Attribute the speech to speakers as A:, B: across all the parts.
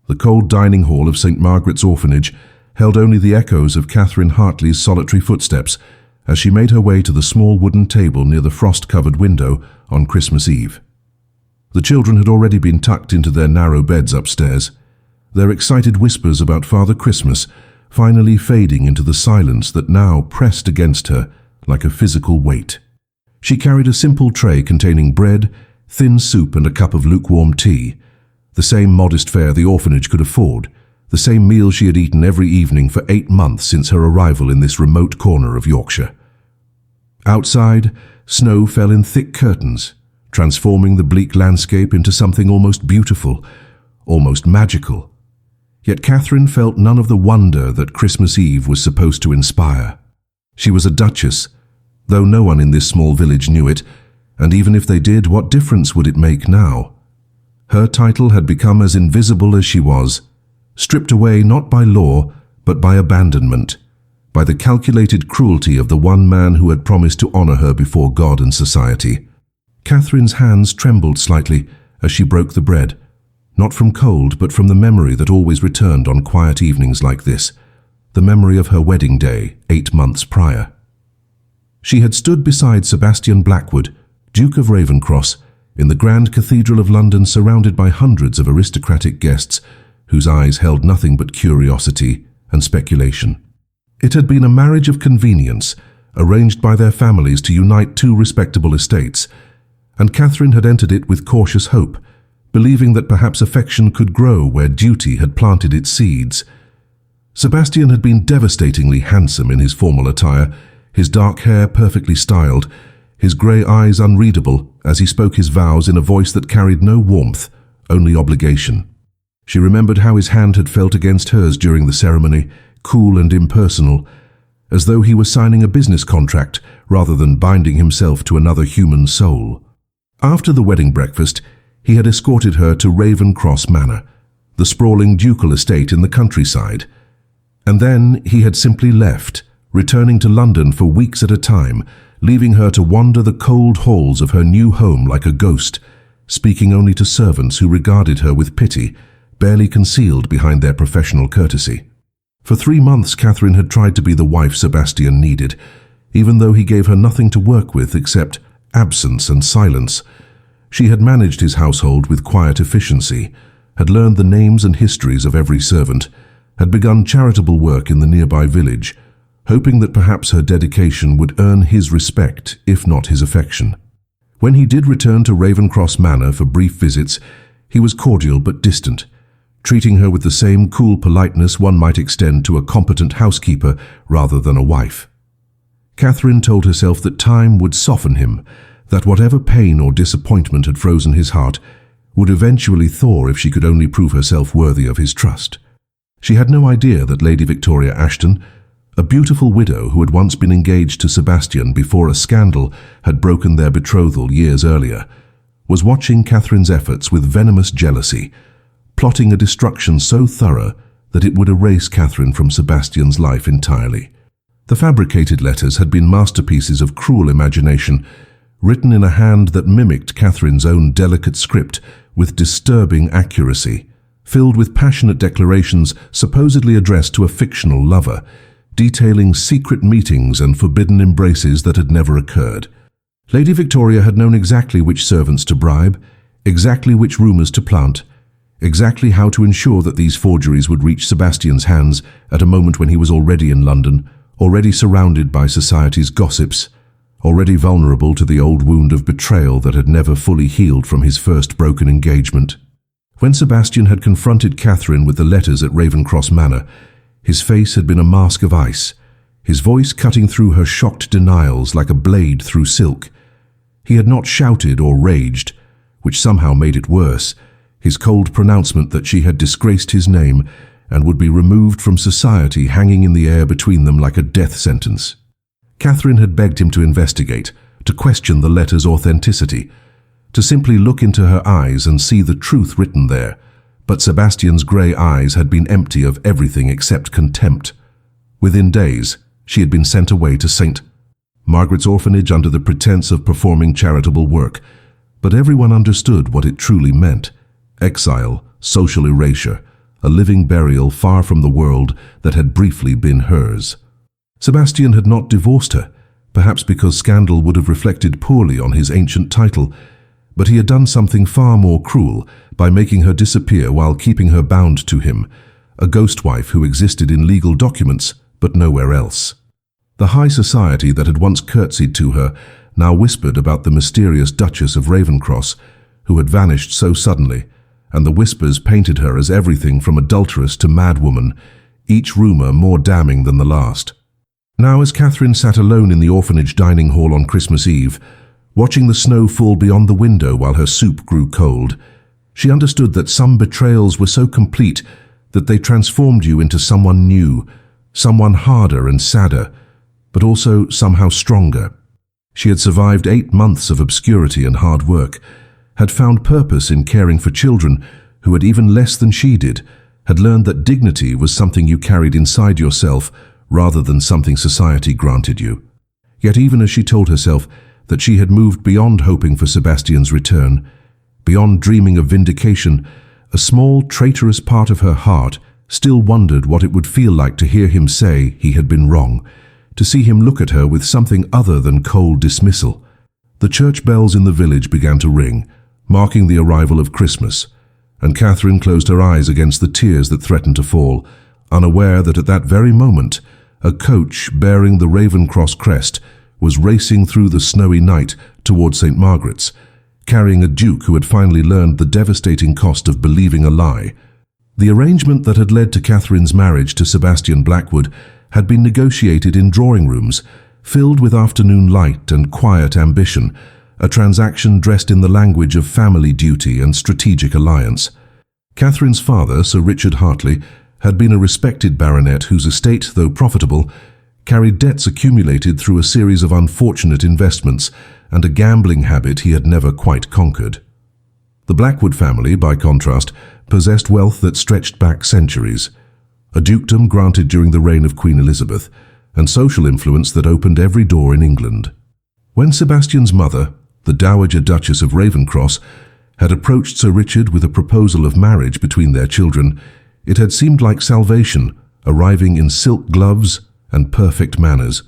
A: The cold dining hall of St. Margaret's Orphanage held only the echoes of Catherine Hartley's solitary footsteps as she made her way to the small wooden table near the frost-covered window on Christmas Eve. The children had already been tucked into their narrow beds upstairs, their excited whispers about Father Christmas finally fading into the silence that now pressed against her like a physical weight. She carried a simple tray containing bread, thin soup and a cup of lukewarm tea, the same modest fare the orphanage could afford, the same meal she had eaten every evening for 8 months since her arrival in this remote corner of Yorkshire. Outside, snow fell in thick curtains, transforming the bleak landscape into something almost beautiful, almost magical. Yet Catherine felt none of the wonder that Christmas Eve was supposed to inspire. She was a duchess, though no one in this small village knew it, and even if they did, what difference would it make now? Her title had become as invisible as she was, stripped away not by law, but by abandonment, by the calculated cruelty of the one man who had promised to honor her before God and society. Catherine's hands trembled slightly as she broke the bread, not from cold, but from the memory that always returned on quiet evenings like this, the memory of her wedding day 8 months prior. She had stood beside Sebastian Blackwood, Duke of Ravenscross, in the Grand Cathedral of London, surrounded by hundreds of aristocratic guests whose eyes held nothing but curiosity and speculation. It had been a marriage of convenience, arranged by their families to unite 2 respectable estates, and Catherine had entered it with cautious hope, believing that perhaps affection could grow where duty had planted its seeds. Sebastian had been devastatingly handsome in his formal attire, his dark hair perfectly styled, his grey eyes unreadable as he spoke his vows in a voice that carried no warmth, only obligation. She remembered how his hand had felt against hers during the ceremony, cool and impersonal, as though he were signing a business contract rather than binding himself to another human soul. After the wedding breakfast, he had escorted her to Ravenscross Manor, the sprawling ducal estate in the countryside. And then he had simply left, returning to London for weeks at a time, leaving her to wander the cold halls of her new home like a ghost, speaking only to servants who regarded her with pity, barely concealed behind their professional courtesy. For 3 months Catherine had tried to be the wife Sebastian needed, even though he gave her nothing to work with except absence and silence. She had managed his household with quiet efficiency, had learned the names and histories of every servant, had begun charitable work in the nearby village, hoping that perhaps her dedication would earn his respect, if not his affection. When he did return to Ravenscross Manor for brief visits, he was cordial but distant, treating her with the same cool politeness one might extend to a competent housekeeper rather than a wife. Catherine told herself that time would soften him, that whatever pain or disappointment had frozen his heart would eventually thaw if she could only prove herself worthy of his trust. She had no idea that Lady Victoria Ashton, a beautiful widow who had once been engaged to Sebastian before a scandal had broken their betrothal years earlier, was watching Catherine's efforts with venomous jealousy, plotting a destruction so thorough that it would erase Catherine from Sebastian's life entirely. The fabricated letters had been masterpieces of cruel imagination, written in a hand that mimicked Catherine's own delicate script with disturbing accuracy, filled with passionate declarations supposedly addressed to a fictional lover, detailing secret meetings and forbidden embraces that had never occurred. Lady Victoria had known exactly which servants to bribe, exactly which rumours to plant, exactly how to ensure that these forgeries would reach Sebastian's hands at a moment when he was already in London, already surrounded by society's gossips, already vulnerable to the old wound of betrayal that had never fully healed from his first broken engagement. When Sebastian had confronted Catherine with the letters at Ravenscross Manor, his face had been a mask of ice, his voice cutting through her shocked denials like a blade through silk. He had not shouted or raged, which somehow made it worse, his cold pronouncement that she had disgraced his name and would be removed from society hanging in the air between them like a death sentence. Catherine had begged him to investigate, to question the letter's authenticity, to simply look into her eyes and see the truth written there, but Sebastian's grey eyes had been empty of everything except contempt. Within days, she had been sent away to St. Margaret's Orphanage under the pretense of performing charitable work, but everyone understood what it truly meant: exile, social erasure, a living burial far from the world that had briefly been hers. Sebastian had not divorced her, perhaps because scandal would have reflected poorly on his ancient title, but he had done something far more cruel by making her disappear while keeping her bound to him, a ghost wife who existed in legal documents but nowhere else. The high society that had once curtsied to her now whispered about the mysterious Duchess of Ravenscross, who had vanished so suddenly, and the whispers painted her as everything from adulteress to madwoman, each rumour more damning than the last. Now, as Catherine sat alone in the orphanage dining hall on Christmas Eve, watching the snow fall beyond the window while her soup grew cold, she understood that some betrayals were so complete that they transformed you into someone new, someone harder and sadder, but also somehow stronger. She had survived 8 months of obscurity and hard work, had found purpose in caring for children who had even less than she did, had learned that dignity was something you carried inside yourself rather than something society granted you. Yet even as she told herself that she had moved beyond hoping for Sebastian's return, beyond dreaming of vindication, a small, traitorous part of her heart still wondered what it would feel like to hear him say he had been wrong, to see him look at her with something other than cold dismissal. The church bells in the village began to ring, marking the arrival of Christmas, and Catherine closed her eyes against the tears that threatened to fall, unaware that at that very moment a coach bearing the Ravenscross crest was racing through the snowy night toward St. Margaret's, carrying a duke who had finally learned the devastating cost of believing a lie. The arrangement that had led to Catherine's marriage to Sebastian Blackwood had been negotiated in drawing rooms, filled with afternoon light and quiet ambition, a transaction dressed in the language of family duty and strategic alliance. Catherine's father, Sir Richard Hartley, had been a respected baronet whose estate, though profitable, carried debts accumulated through a series of unfortunate investments and a gambling habit he had never quite conquered. The Blackwood family, by contrast, possessed wealth that stretched back centuries, a dukedom granted during the reign of Queen Elizabeth, and social influence that opened every door in England. When Sebastian's mother, the Dowager Duchess of Ravenscross, had approached Sir Richard with a proposal of marriage between their children, it had seemed like salvation, arriving in silk gloves and perfect manners.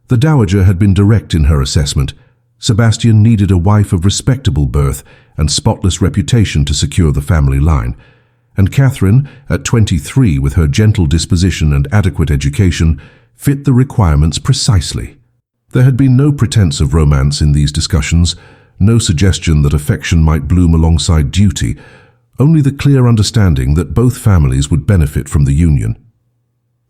A: The Dowager had been direct in her assessment. Sebastian needed a wife of respectable birth and spotless reputation to secure the family line, and Catherine, at 23, with her gentle disposition and adequate education, fit the requirements precisely. There had been no pretense of romance in these discussions, no suggestion that affection might bloom alongside duty, only the clear understanding that both families would benefit from the union.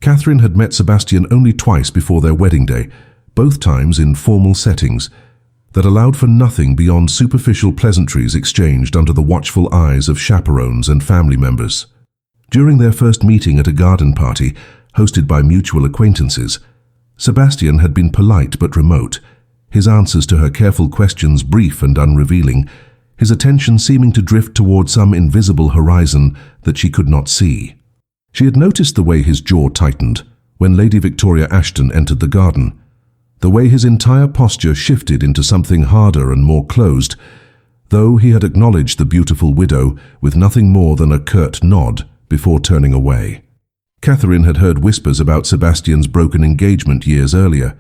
A: Catherine had met Sebastian only twice before their wedding day, both times in formal settings, that allowed for nothing beyond superficial pleasantries exchanged under the watchful eyes of chaperones and family members. During their first meeting at a garden party, hosted by mutual acquaintances, Sebastian had been polite but remote, his answers to her careful questions brief and unrevealing, his attention seeming to drift toward some invisible horizon that she could not see. She had noticed the way his jaw tightened when Lady Victoria Ashton entered the garden, the way his entire posture shifted into something harder and more closed, though he had acknowledged the beautiful widow with nothing more than a curt nod before turning away. Catherine had heard whispers about Sebastian's broken engagement years earlier,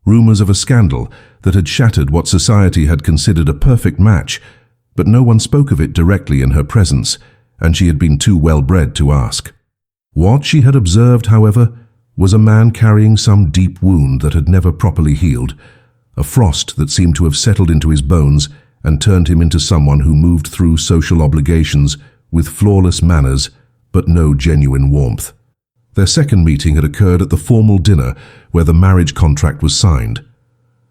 A: rumours of a scandal that had shattered what society had considered a perfect match, but no one spoke of it directly in her presence, and she had been too well-bred to ask. What she had observed, however, was a man carrying some deep wound that had never properly healed, a frost that seemed to have settled into his bones and turned him into someone who moved through social obligations with flawless manners but no genuine warmth. Their second meeting had occurred at the formal dinner where the marriage contract was signed,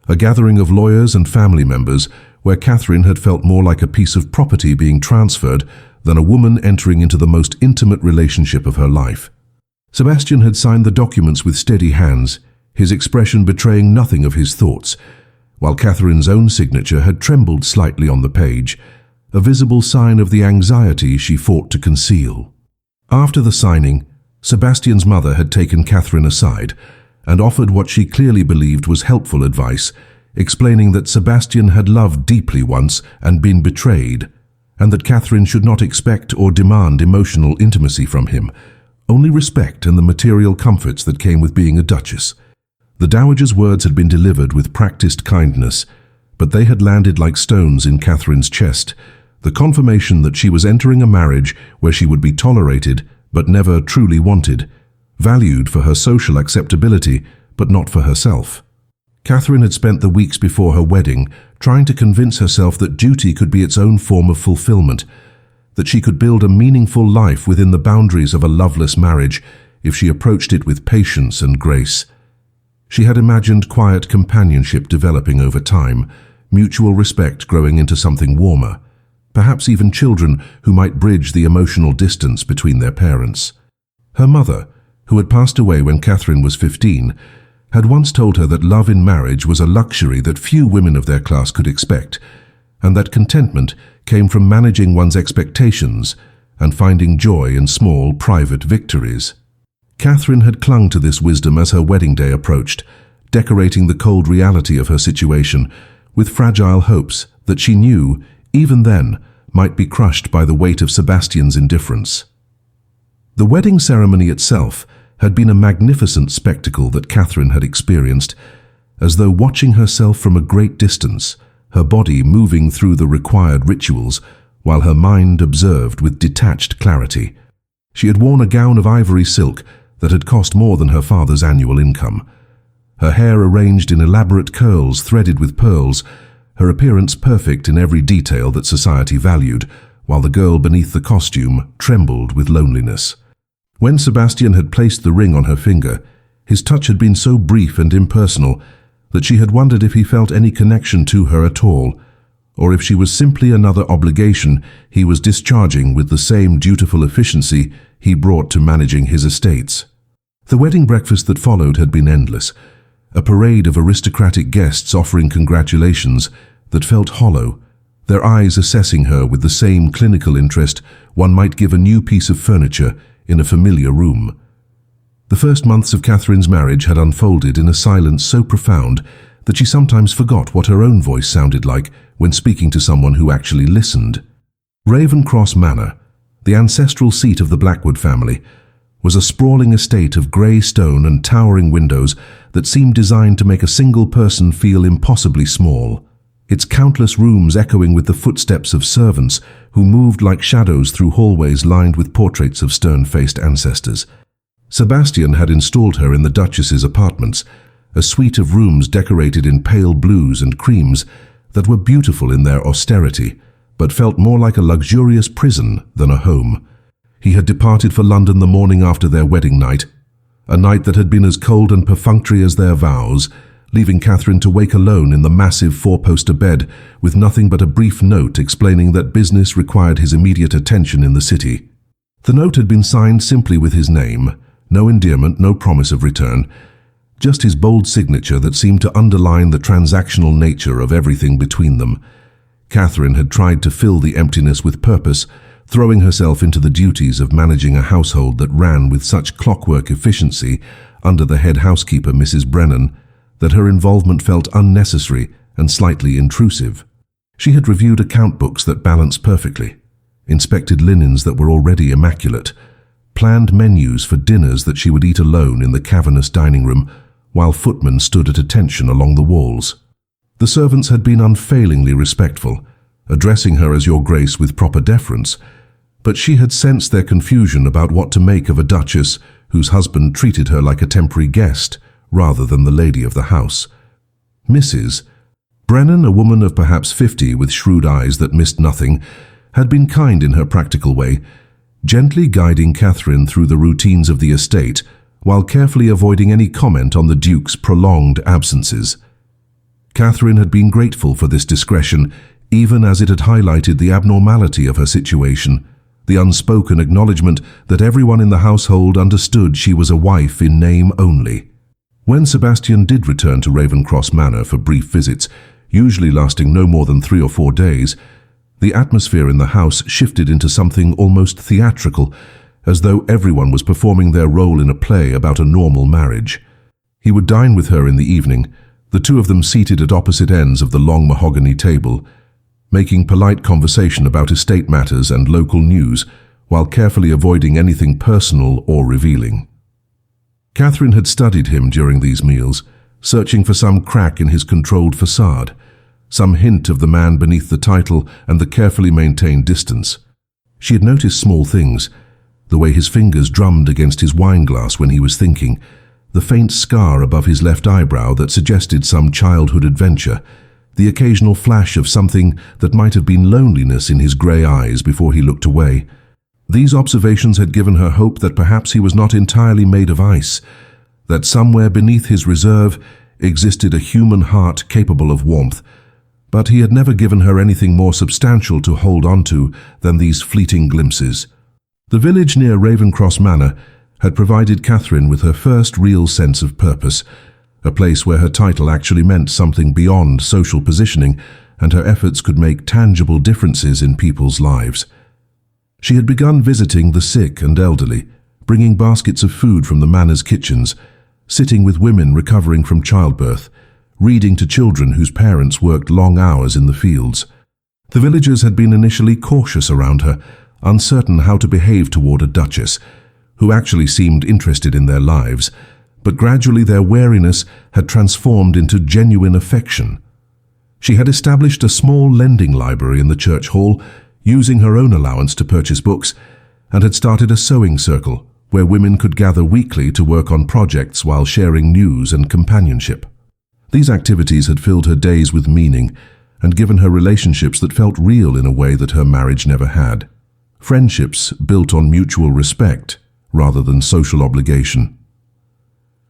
A: a gathering of lawyers and family members where Catherine had felt more like a piece of property being transferred than a woman entering into the most intimate relationship of her life. Sebastian had signed the documents with steady hands, his expression betraying nothing of his thoughts, while Catherine's own signature had trembled slightly on the page, a visible sign of the anxiety she fought to conceal. After the signing, Sebastian's mother had taken Catherine aside and offered what she clearly believed was helpful advice, explaining that Sebastian had loved deeply once and been betrayed, and that Catherine should not expect or demand emotional intimacy from him, only respect and the material comforts that came with being a duchess. The dowager's words had been delivered with practiced kindness, but they had landed like stones in Catherine's chest, the confirmation that she was entering a marriage where she would be tolerated but never truly wanted, valued for her social acceptability but not for herself. Catherine had spent the weeks before her wedding trying to convince herself that duty could be its own form of fulfillment, that she could build a meaningful life within the boundaries of a loveless marriage if she approached it with patience and grace. She had imagined quiet companionship developing over time, mutual respect growing into something warmer, perhaps even children who might bridge the emotional distance between their parents. Her mother, who had passed away when Catherine was 15, had once told her that love in marriage was a luxury that few women of their class could expect, and that contentment came from managing one's expectations and finding joy in small, private victories. Catherine had clung to this wisdom as her wedding day approached, decorating the cold reality of her situation with fragile hopes that she knew, even then, might be crushed by the weight of Sebastian's indifference. The wedding ceremony itself had been a magnificent spectacle that Catherine had experienced, as though watching herself from a great distance, her body moving through the required rituals, while her mind observed with detached clarity. She had worn a gown of ivory silk that had cost more than her father's annual income. Her hair arranged in elaborate curls threaded with pearls, her appearance perfect in every detail that society valued, while the girl beneath the costume trembled with loneliness. When Sebastian had placed the ring on her finger, his touch had been so brief and impersonal that she had wondered if he felt any connection to her at all, or if she was simply another obligation he was discharging with the same dutiful efficiency he brought to managing his estates. The wedding breakfast that followed had been endless, a parade of aristocratic guests offering congratulations that felt hollow, their eyes assessing her with the same clinical interest one might give a new piece of furniture in a familiar room. The first months of Catherine's marriage had unfolded in a silence so profound that she sometimes forgot what her own voice sounded like when speaking to someone who actually listened. Ravenscross Manor, the ancestral seat of the Blackwood family, was a sprawling estate of grey stone and towering windows that seemed designed to make a single person feel impossibly small, its countless rooms echoing with the footsteps of servants who moved like shadows through hallways lined with portraits of stern-faced ancestors. Sebastian had installed her in the Duchess's apartments, a suite of rooms decorated in pale blues and creams that were beautiful in their austerity, but felt more like a luxurious prison than a home. He had departed for London the morning after their wedding night, a night that had been as cold and perfunctory as their vows, leaving Catherine to wake alone in the massive four-poster bed with nothing but a brief note explaining that business required his immediate attention in the city. The note had been signed simply with his name, no endearment, no promise of return, just his bold signature that seemed to underline the transactional nature of everything between them. Catherine had tried to fill the emptiness with purpose, throwing herself into the duties of managing a household that ran with such clockwork efficiency under the head housekeeper, Mrs. Brennan, that her involvement felt unnecessary and slightly intrusive. She had reviewed account books that balanced perfectly, inspected linens that were already immaculate, planned menus for dinners that she would eat alone in the cavernous dining room, while footmen stood at attention along the walls. The servants had been unfailingly respectful, addressing her as Your Grace with proper deference, but she had sensed their confusion about what to make of a duchess whose husband treated her like a temporary guest rather than the lady of the house. Mrs. Brennan, a woman of perhaps 50 with shrewd eyes that missed nothing, had been kind in her practical way, gently guiding Catherine through the routines of the estate while carefully avoiding any comment on the Duke's prolonged absences. Catherine had been grateful for this discretion, even as it had highlighted the abnormality of her situation, the unspoken acknowledgement that everyone in the household understood she was a wife in name only. When Sebastian did return to Ravenscross Manor for brief visits, usually lasting no more than 3 or 4 days, the atmosphere in the house shifted into something almost theatrical, as though everyone was performing their role in a play about a normal marriage. He would dine with her in the evening, the two of them seated at opposite ends of the long mahogany table. making polite conversation about estate matters and local news while carefully avoiding anything personal or revealing. Catherine had studied him during these meals, searching for some crack in his controlled facade, some hint of the man beneath the title and the carefully maintained distance. She had noticed small things, the way his fingers drummed against his wine glass when he was thinking, the faint scar above his left eyebrow that suggested some childhood adventure, the occasional flash of something that might have been loneliness in his grey eyes before he looked away. These observations had given her hope that perhaps he was not entirely made of ice, that somewhere beneath his reserve existed a human heart capable of warmth, but he had never given her anything more substantial to hold on to than these fleeting glimpses. The village near Ravencross Manor had provided Catherine with her first real sense of purpose, a place where her title actually meant something beyond social positioning and her efforts could make tangible differences in people's lives. She had begun visiting the sick and elderly, bringing baskets of food from the manor's kitchens, sitting with women recovering from childbirth, reading to children whose parents worked long hours in the fields. The villagers had been initially cautious around her, uncertain how to behave toward a duchess, who actually seemed interested in their lives, but gradually their wariness had transformed into genuine affection. She had established a small lending library in the church hall, using her own allowance to purchase books, and had started a sewing circle where women could gather weekly to work on projects while sharing news and companionship. These activities had filled her days with meaning and given her relationships that felt real in a way that her marriage never had. Friendships built on mutual respect rather than social obligation.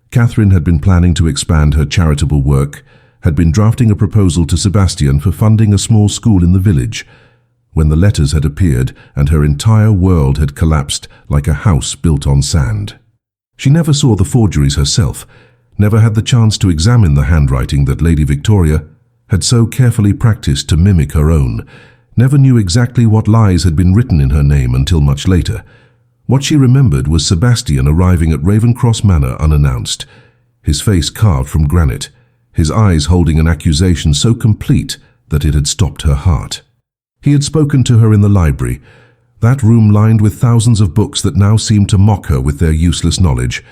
A: Catherine had been planning to expand her charitable work, had been drafting a proposal to Sebastian for funding a small school in the village, when the letters had appeared and her entire world had collapsed like a house built on sand. She never saw the forgeries herself, never had the chance to examine the handwriting that Lady Victoria had so carefully practiced to mimic her own, never knew exactly what lies had been written in her name until much later. What she remembered was Sebastian arriving at Ravencross Manor unannounced, his face carved from granite, his eyes holding an accusation so complete that it had stopped her heart. He had spoken to her in the library, that room lined with thousands of books that now seemed to mock her with their useless knowledge,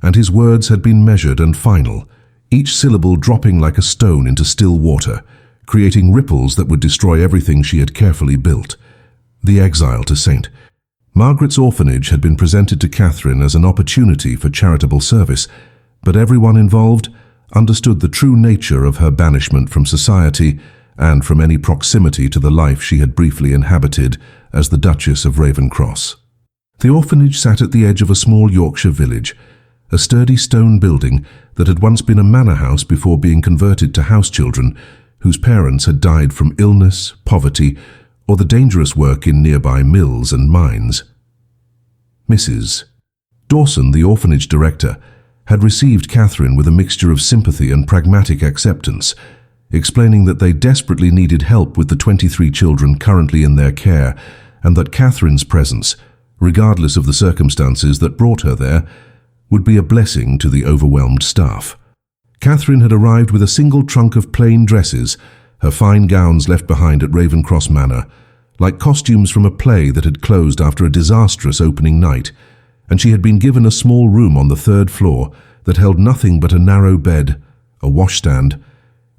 A: and his words had been measured and final, each syllable dropping like a stone into still water, creating ripples that would destroy everything she had carefully built. The exile to St. Margaret's orphanage had been presented to Catherine as an opportunity for charitable service, but everyone involved understood the true nature of her banishment from society and from any proximity to the life she had briefly inhabited as the Duchess of Ravencross. The orphanage sat at the edge of a small Yorkshire village, a sturdy stone building that had once been a manor house before being converted to house children whose parents had died from illness, poverty, or the dangerous work in nearby mills and mines. Mrs. Dawson, the orphanage director, had received Catherine with a mixture of sympathy and pragmatic acceptance, explaining that they desperately needed help with the 23 children currently in their care, and that Catherine's presence, regardless of the circumstances that brought her there, would be a blessing to the overwhelmed staff. Catherine had arrived with a single trunk of plain dresses, her fine gowns left behind at Ravencross Manor, like costumes from a play that had closed after a disastrous opening night, and she had been given a small room on the 3rd floor that held nothing but a narrow bed, a washstand,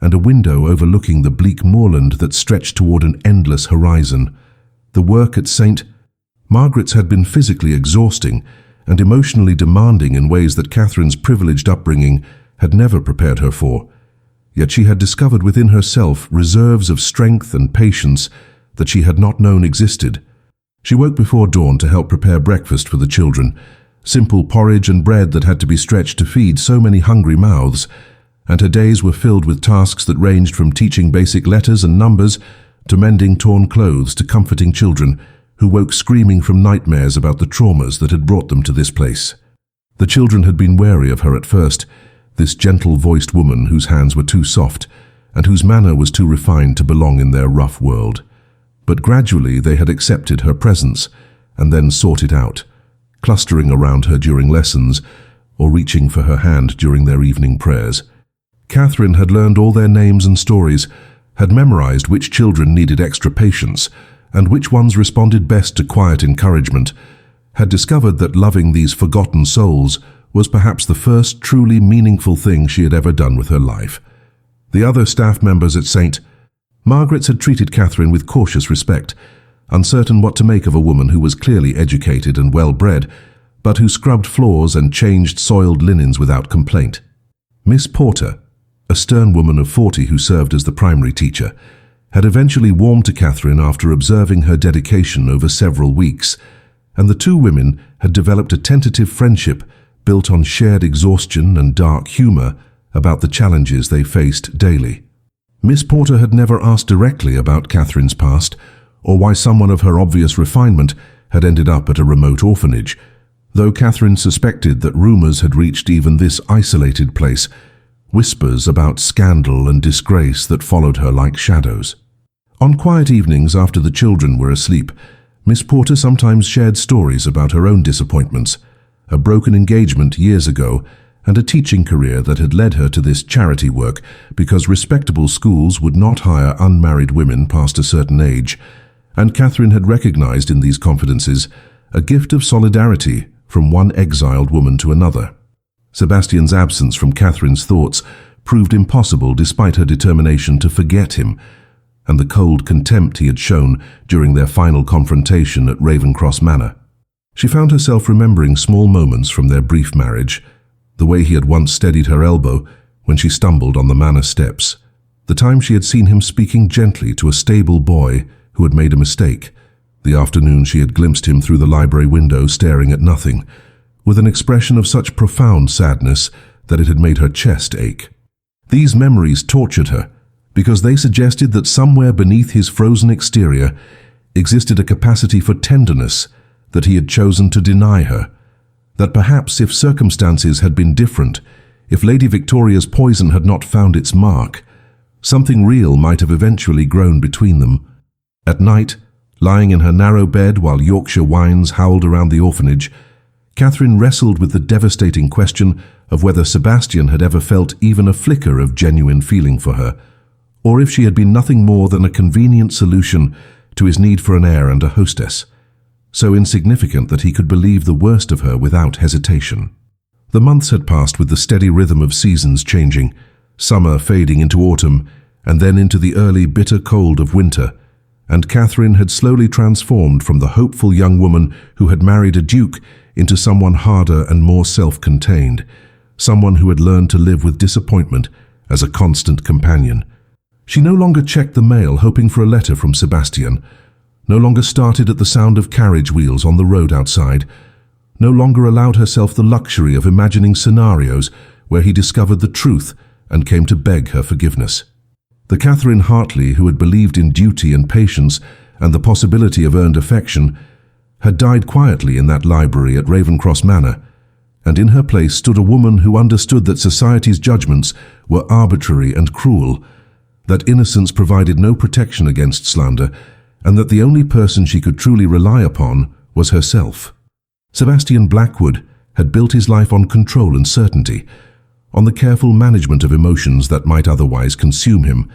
A: and a window overlooking the bleak moorland that stretched toward an endless horizon. The work at St. Margaret's had been physically exhausting and emotionally demanding in ways that Catherine's privileged upbringing had never prepared her for. Yet she had discovered within herself reserves of strength and patience that she had not known existed. She woke before dawn to help prepare breakfast for the children, simple porridge and bread that had to be stretched to feed so many hungry mouths, and her days were filled with tasks that ranged from teaching basic letters and numbers to mending torn clothes to comforting children who woke screaming from nightmares about the traumas that had brought them to this place. The children had been wary of her at first, this gentle-voiced woman whose hands were too soft and whose manner was too refined to belong in their rough world. But gradually they had accepted her presence and then sought it out, clustering around her during lessons or reaching for her hand during their evening prayers. Catherine had learned all their names and stories, had memorized which children needed extra patience and which ones responded best to quiet encouragement, had discovered that loving these forgotten souls was perhaps the first truly meaningful thing she had ever done with her life. The other staff members at St. Margaret's had treated Catherine with cautious respect, uncertain what to make of a woman who was clearly educated and well-bred, but who scrubbed floors and changed soiled linens without complaint. Miss Porter, a stern woman of 40 who served as the primary teacher, had eventually warmed to Catherine after observing her dedication over several weeks, and the two women had developed a tentative friendship built on shared exhaustion and dark humor about the challenges they faced daily. Miss Porter had never asked directly about Catherine's past, or why someone of her obvious refinement had ended up at a remote orphanage, though Catherine suspected that rumors had reached even this isolated place, whispers about scandal and disgrace that followed her like shadows. On quiet evenings after the children were asleep, Miss Porter sometimes shared stories about her own disappointments, a broken engagement years ago, and a teaching career that had led her to this charity work because respectable schools would not hire unmarried women past a certain age, and Catherine had recognized in these confidences a gift of solidarity from one exiled woman to another. Sebastian's absence from Catherine's thoughts proved impossible despite her determination to forget him, and the cold contempt he had shown during their final confrontation at Ravencross Manor. She found herself remembering small moments from their brief marriage, the way he had once steadied her elbow when she stumbled on the manor steps, the time she had seen him speaking gently to a stable boy who had made a mistake, the afternoon she had glimpsed him through the library window staring at nothing, with an expression of such profound sadness that it had made her chest ache. These memories tortured her because they suggested that somewhere beneath his frozen exterior existed a capacity for tenderness that he had chosen to deny her, that perhaps if circumstances had been different, if Lady Victoria's poison had not found its mark, something real might have eventually grown between them. At night, lying in her narrow bed while Yorkshire winds howled around the orphanage, Catherine wrestled with the devastating question of whether Sebastian had ever felt even a flicker of genuine feeling for her, or if she had been nothing more than a convenient solution to his need for an heir and a hostess, so insignificant that he could believe the worst of her without hesitation. The months had passed with the steady rhythm of seasons changing, summer fading into autumn, and then into the early bitter cold of winter, and Catherine had slowly transformed from the hopeful young woman who had married a duke into someone harder and more self-contained, someone who had learned to live with disappointment as a constant companion. She no longer checked the mail hoping for a letter from Sebastian, no longer started at the sound of carriage wheels on the road outside, no longer allowed herself the luxury of imagining scenarios where he discovered the truth and came to beg her forgiveness. The Catherine Hartley who had believed in duty and patience and the possibility of earned affection had died quietly in that library at Ravencross Manor, and in her place stood a woman who understood that society's judgments were arbitrary and cruel, that innocence provided no protection against slander, and that the only person she could truly rely upon was herself. Sebastian Blackwood had built his life on control and certainty, on the careful management of emotions that might otherwise consume him,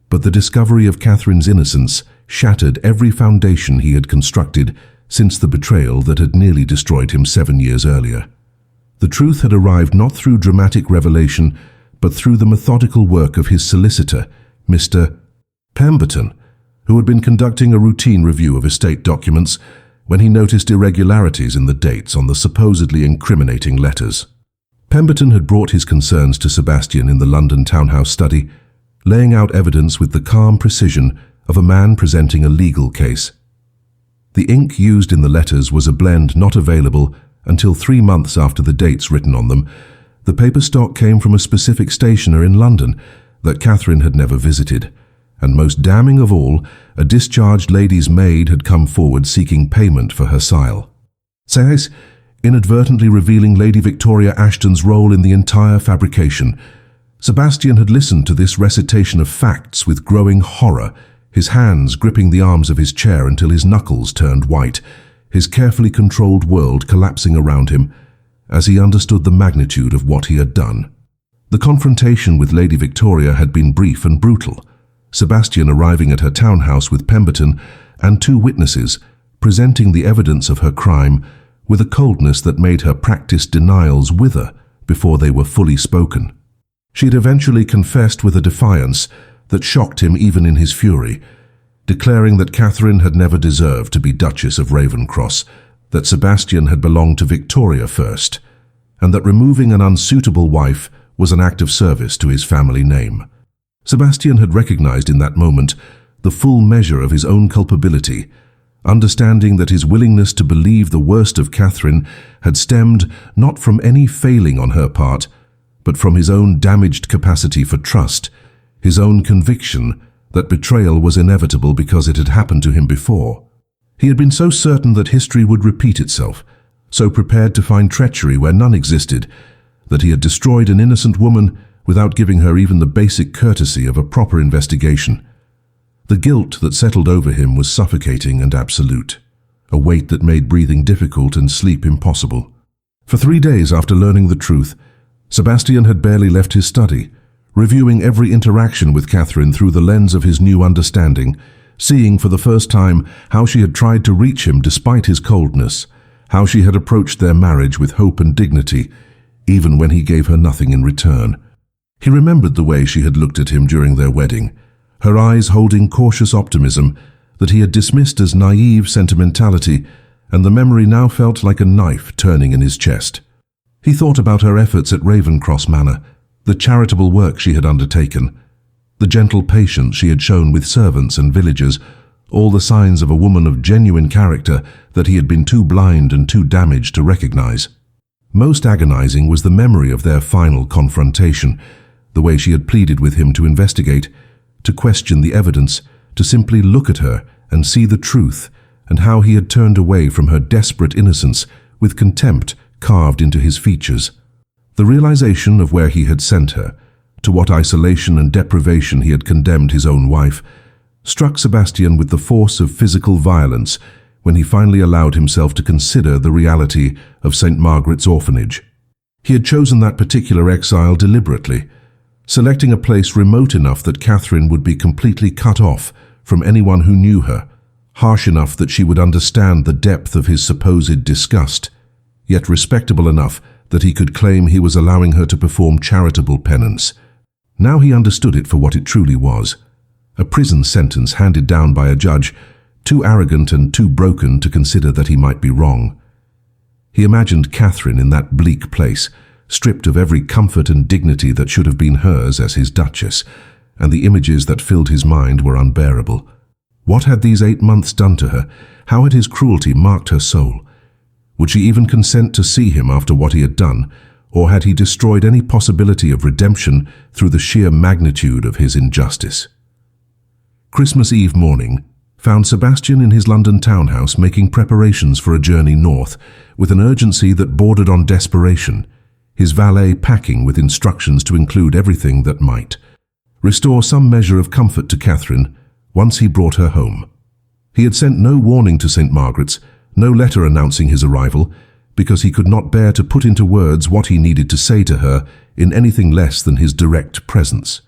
A: but the discovery of Catherine's innocence shattered every foundation he had constructed since the betrayal that had nearly destroyed him 7 years earlier. The truth had arrived not through dramatic revelation, but through the methodical work of his solicitor, Mr. Pemberton, who had been conducting a routine review of estate documents when he noticed irregularities in the dates on the supposedly incriminating letters. Pemberton had brought his concerns to Sebastian in the London townhouse study, laying out evidence with the calm precision of a man presenting a legal case. The ink used in the letters was a blend not available until 3 months after the dates written on them. The paper stock came from a specific stationer in London that Catherine had never visited, and most damning of all, a discharged lady's maid had come forward seeking payment for her sile. Says, inadvertently revealing Lady Victoria Ashton's role in the entire fabrication. Sebastian had listened to this recitation of facts with growing horror, his hands gripping the arms of his chair until his knuckles turned white, his carefully controlled world collapsing around him as he understood the magnitude of what he had done. The confrontation with Lady Victoria had been brief and brutal, Sebastian arriving at her townhouse with Pemberton and 2 witnesses, presenting the evidence of her crime with a coldness that made her practiced denials wither before they were fully spoken. She had eventually confessed with a defiance that shocked him even in his fury, declaring that Catherine had never deserved to be Duchess of Ravenscross, that Sebastian had belonged to Victoria first, and that removing an unsuitable wife was an act of service to his family name. Sebastian had recognized in that moment the full measure of his own culpability, understanding that his willingness to believe the worst of Catherine had stemmed not from any failing on her part, but from his own damaged capacity for trust, his own conviction that betrayal was inevitable because it had happened to him before. He had been so certain that history would repeat itself, so prepared to find treachery where none existed, that he had destroyed an innocent woman without giving her even the basic courtesy of a proper investigation. The guilt that settled over him was suffocating and absolute, a weight that made breathing difficult and sleep impossible. For 3 days after learning the truth, Sebastian had barely left his study, reviewing every interaction with Catherine through the lens of his new understanding, seeing for the first time how she had tried to reach him despite his coldness, how she had approached their marriage with hope and dignity, even when he gave her nothing in return. He remembered the way she had looked at him during their wedding, her eyes holding cautious optimism that he had dismissed as naive sentimentality, and the memory now felt like a knife turning in his chest. He thought about her efforts at Ravenscross Manor, the charitable work she had undertaken, the gentle patience she had shown with servants and villagers, all the signs of a woman of genuine character that he had been too blind and too damaged to recognize. Most agonizing was the memory of their final confrontation, the way she had pleaded with him to investigate, to question the evidence, to simply look at her and see the truth, and how he had turned away from her desperate innocence with contempt carved into his features. The realization of where he had sent her, to what isolation and deprivation he had condemned his own wife, struck Sebastian with the force of physical violence when he finally allowed himself to consider the reality of St. Margaret's orphanage. He had chosen that particular exile deliberately, selecting a place remote enough that Catherine would be completely cut off from anyone who knew her, harsh enough that she would understand the depth of his supposed disgust, yet respectable enough that he could claim he was allowing her to perform charitable penance. Now he understood it for what it truly was, a prison sentence handed down by a judge, too arrogant and too broken to consider that he might be wrong. He imagined Catherine in that bleak place, stripped of every comfort and dignity that should have been hers as his Duchess, and the images that filled his mind were unbearable. What had these 8 months done to her? How had his cruelty marked her soul? Would she even consent to see him after what he had done, or had he destroyed any possibility of redemption through the sheer magnitude of his injustice? Christmas Eve morning found Sebastian in his London townhouse making preparations for a journey north with an urgency that bordered on desperation, his valet packing with instructions to include everything that might restore some measure of comfort to Catherine once he brought her home. He had sent no warning to St. Margaret's, no letter announcing his arrival, because he could not bear to put into words what he needed to say to her in anything less than his direct presence.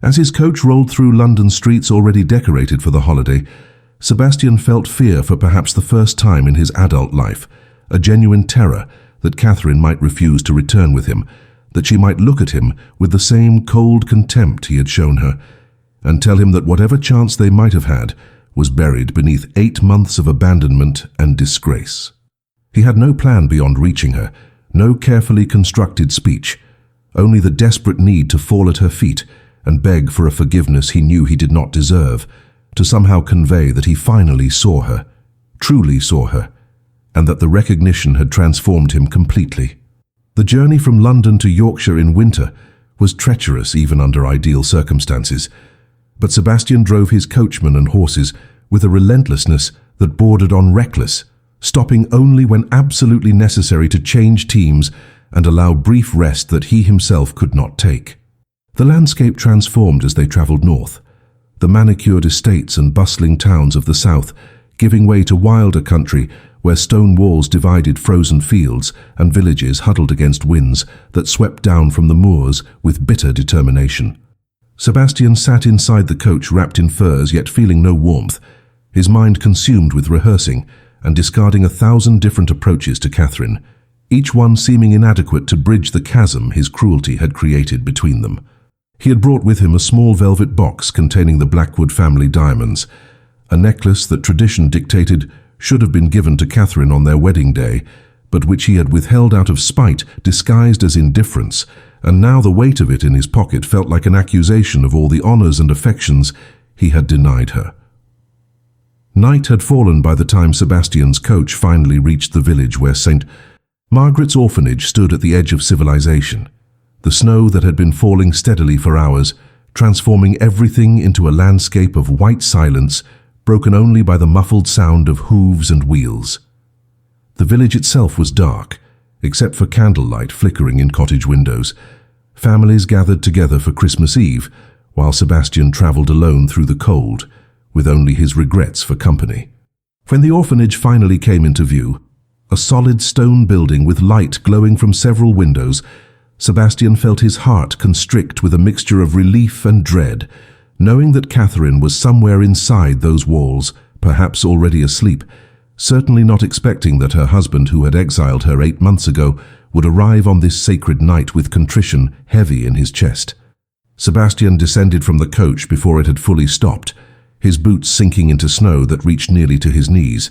A: As his coach rolled through London streets already decorated for the holiday, Sebastian felt fear for perhaps the first time in his adult life, a genuine terror that Catherine might refuse to return with him, that she might look at him with the same cold contempt he had shown her, and tell him that whatever chance they might have had was buried beneath 8 months of abandonment and disgrace. He had no plan beyond reaching her, no carefully constructed speech, only the desperate need to fall at her feet and beg for a forgiveness he knew he did not deserve, to somehow convey that he finally saw her, truly saw her, and that the recognition had transformed him completely. The journey from London to Yorkshire in winter was treacherous even under ideal circumstances, but Sebastian drove his coachman and horses with a relentlessness that bordered on reckless, stopping only when absolutely necessary to change teams and allow brief rest that he himself could not take. The landscape transformed as they travelled north, the manicured estates and bustling towns of the south giving way to wilder country where stone walls divided frozen fields and villages huddled against winds that swept down from the moors with bitter determination. Sebastian sat inside the coach wrapped in furs yet feeling no warmth, his mind consumed with rehearsing and discarding 1,000 different approaches to Catherine, each one seeming inadequate to bridge the chasm his cruelty had created between them. He had brought with him a small velvet box containing the Blackwood family diamonds, a necklace that tradition dictated should have been given to Catherine on their wedding day, but which he had withheld out of spite, disguised as indifference, and now the weight of it in his pocket felt like an accusation of all the honours and affections he had denied her. Night had fallen by the time Sebastian's coach finally reached the village where St. Margaret's orphanage stood at the edge of civilization. The snow that had been falling steadily for hours, transforming everything into a landscape of white silence, broken only by the muffled sound of hooves and wheels. The village itself was dark, except for candlelight flickering in cottage windows. Families gathered together for Christmas Eve, while Sebastian travelled alone through the cold, with only his regrets for company. When the orphanage finally came into view, a solid stone building with light glowing from several windows, Sebastian felt his heart constrict with a mixture of relief and dread, knowing that Catherine was somewhere inside those walls, perhaps already asleep, certainly not expecting that her husband, who had exiled her 8 months ago, would arrive on this sacred night with contrition heavy in his chest. Sebastian descended from the coach before it had fully stopped, his boots sinking into snow that reached nearly to his knees,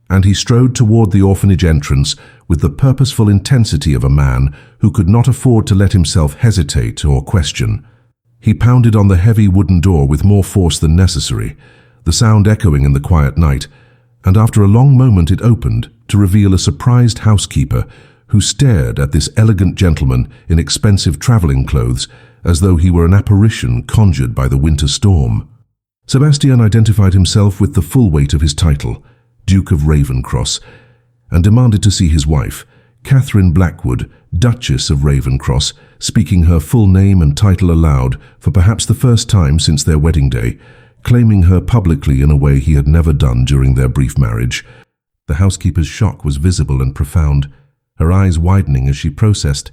A: and he strode toward the orphanage entrance with the purposeful intensity of a man who could not afford to let himself hesitate or question. He pounded on the heavy wooden door with more force than necessary, the sound echoing in the quiet night, and after a long moment it opened to reveal a surprised housekeeper who stared at this elegant gentleman in expensive travelling clothes as though he were an apparition conjured by the winter storm. Sebastian identified himself with the full weight of his title, Duke of Ravencross, and demanded to see his wife, Catherine Blackwood, Duchess of Ravencross, speaking her full name and title aloud for perhaps the first time since their wedding day, claiming her publicly in a way he had never done during their brief marriage. The housekeeper's shock was visible and profound, her eyes widening as she processed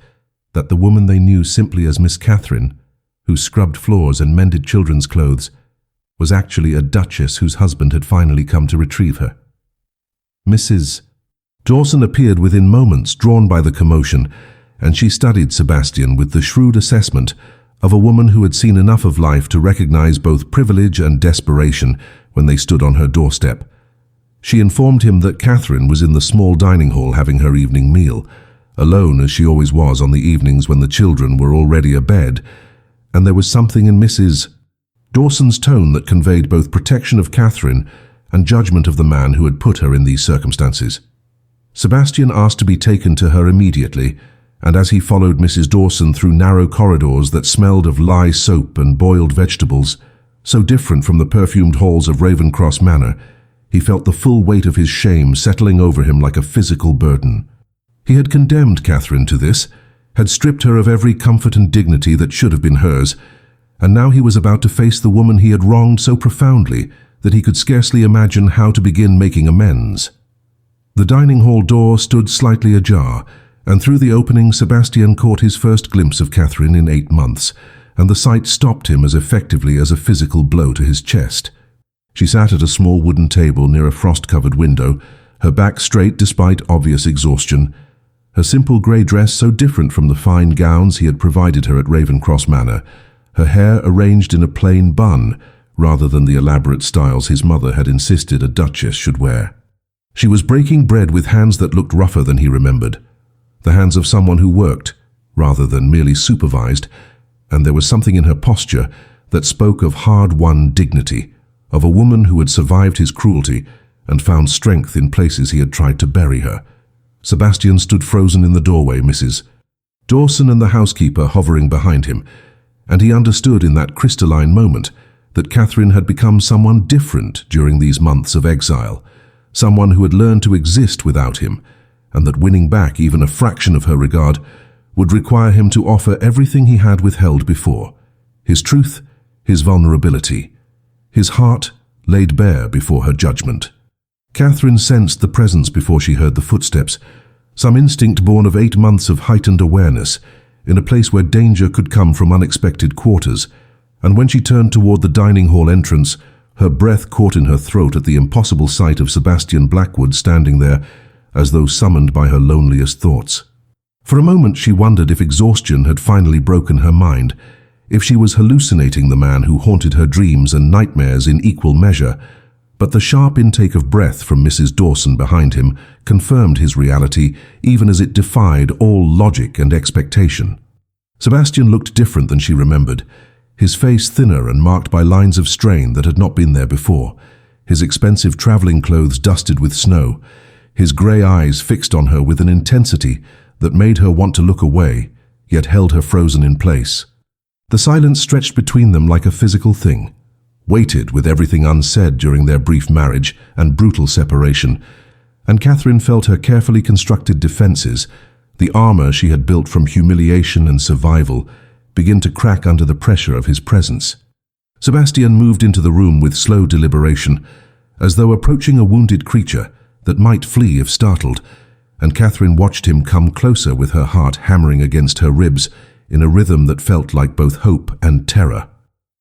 A: that the woman they knew simply as Miss Catherine, who scrubbed floors and mended children's clothes, was actually a duchess whose husband had finally come to retrieve her. Mrs. Dawson appeared within moments, drawn by the commotion, and she studied Sebastian with the shrewd assessment of a woman who had seen enough of life to recognize both privilege and desperation when they stood on her doorstep. She informed him that Catherine was in the small dining hall having her evening meal, alone as she always was on the evenings when the children were already abed, and there was something in Mrs. Dawson's tone that conveyed both protection of Catherine and judgment of the man who had put her in these circumstances. Sebastian asked to be taken to her immediately, and as he followed Mrs. Dawson through narrow corridors that smelled of lye soap and boiled vegetables, so different from the perfumed halls of Ravencross Manor, he felt the full weight of his shame settling over him like a physical burden. He had condemned Catherine to this, had stripped her of every comfort and dignity that should have been hers, and now he was about to face the woman he had wronged so profoundly that he could scarcely imagine how to begin making amends. The dining hall door stood slightly ajar, and through the opening Sebastian caught his first glimpse of Catherine in 8 months, and the sight stopped him as effectively as a physical blow to his chest. She sat at a small wooden table near a frost-covered window, her back straight despite obvious exhaustion, her simple grey dress so different from the fine gowns he had provided her at Ravencross Manor, her hair arranged in a plain bun, rather than the elaborate styles his mother had insisted a duchess should wear. She was breaking bread with hands that looked rougher than he remembered, the hands of someone who worked, rather than merely supervised, and there was something in her posture that spoke of hard-won dignity, of a woman who had survived his cruelty and found strength in places he had tried to bury her. Sebastian stood frozen in the doorway, Mrs. Dawson and the housekeeper hovering behind him, and he understood in that crystalline moment that Catherine had become someone different during these months of exile, someone who had learned to exist without him, and that winning back even a fraction of her regard would require him to offer everything he had withheld before: his truth, his vulnerability, his heart laid bare before her judgment. Catherine sensed the presence before she heard the footsteps, some instinct born of 8 months of heightened awareness, in a place where danger could come from unexpected quarters, and when she turned toward the dining hall entrance, her breath caught in her throat at the impossible sight of Sebastian Blackwood standing there, as though summoned by her loneliest thoughts. For a moment she wondered if exhaustion had finally broken her mind, if she was hallucinating the man who haunted her dreams and nightmares in equal measure, but the sharp intake of breath from Mrs. Dawson behind him confirmed his reality, even as it defied all logic and expectation. Sebastian looked different than she remembered, his face thinner and marked by lines of strain that had not been there before, his expensive traveling clothes dusted with snow, his grey eyes fixed on her with an intensity that made her want to look away, yet held her frozen in place. The silence stretched between them like a physical thing, weighted with everything unsaid during their brief marriage and brutal separation, and Catherine felt her carefully constructed defences, the armour she had built from humiliation and survival, begin to crack under the pressure of his presence. Sebastian moved into the room with slow deliberation, as though approaching a wounded creature that might flee if startled, and Catherine watched him come closer with her heart hammering against her ribs in a rhythm that felt like both hope and terror.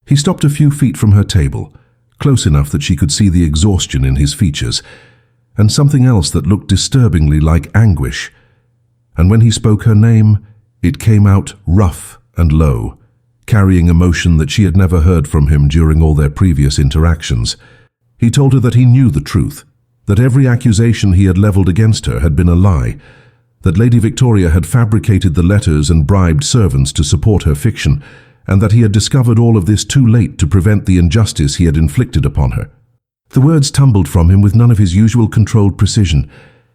A: He stopped a few feet from her table, close enough that she could see the exhaustion in his features, and something else that looked disturbingly like anguish. And when he spoke her name, it came out rough and low, carrying emotion that she had never heard from him during all their previous interactions. He told her that he knew the truth, that every accusation he had levelled against her had been a lie, that Lady Victoria had fabricated the letters and bribed servants to support her fiction, and that he had discovered all of this too late to prevent the injustice he had inflicted upon her. The words tumbled from him with none of his usual controlled precision,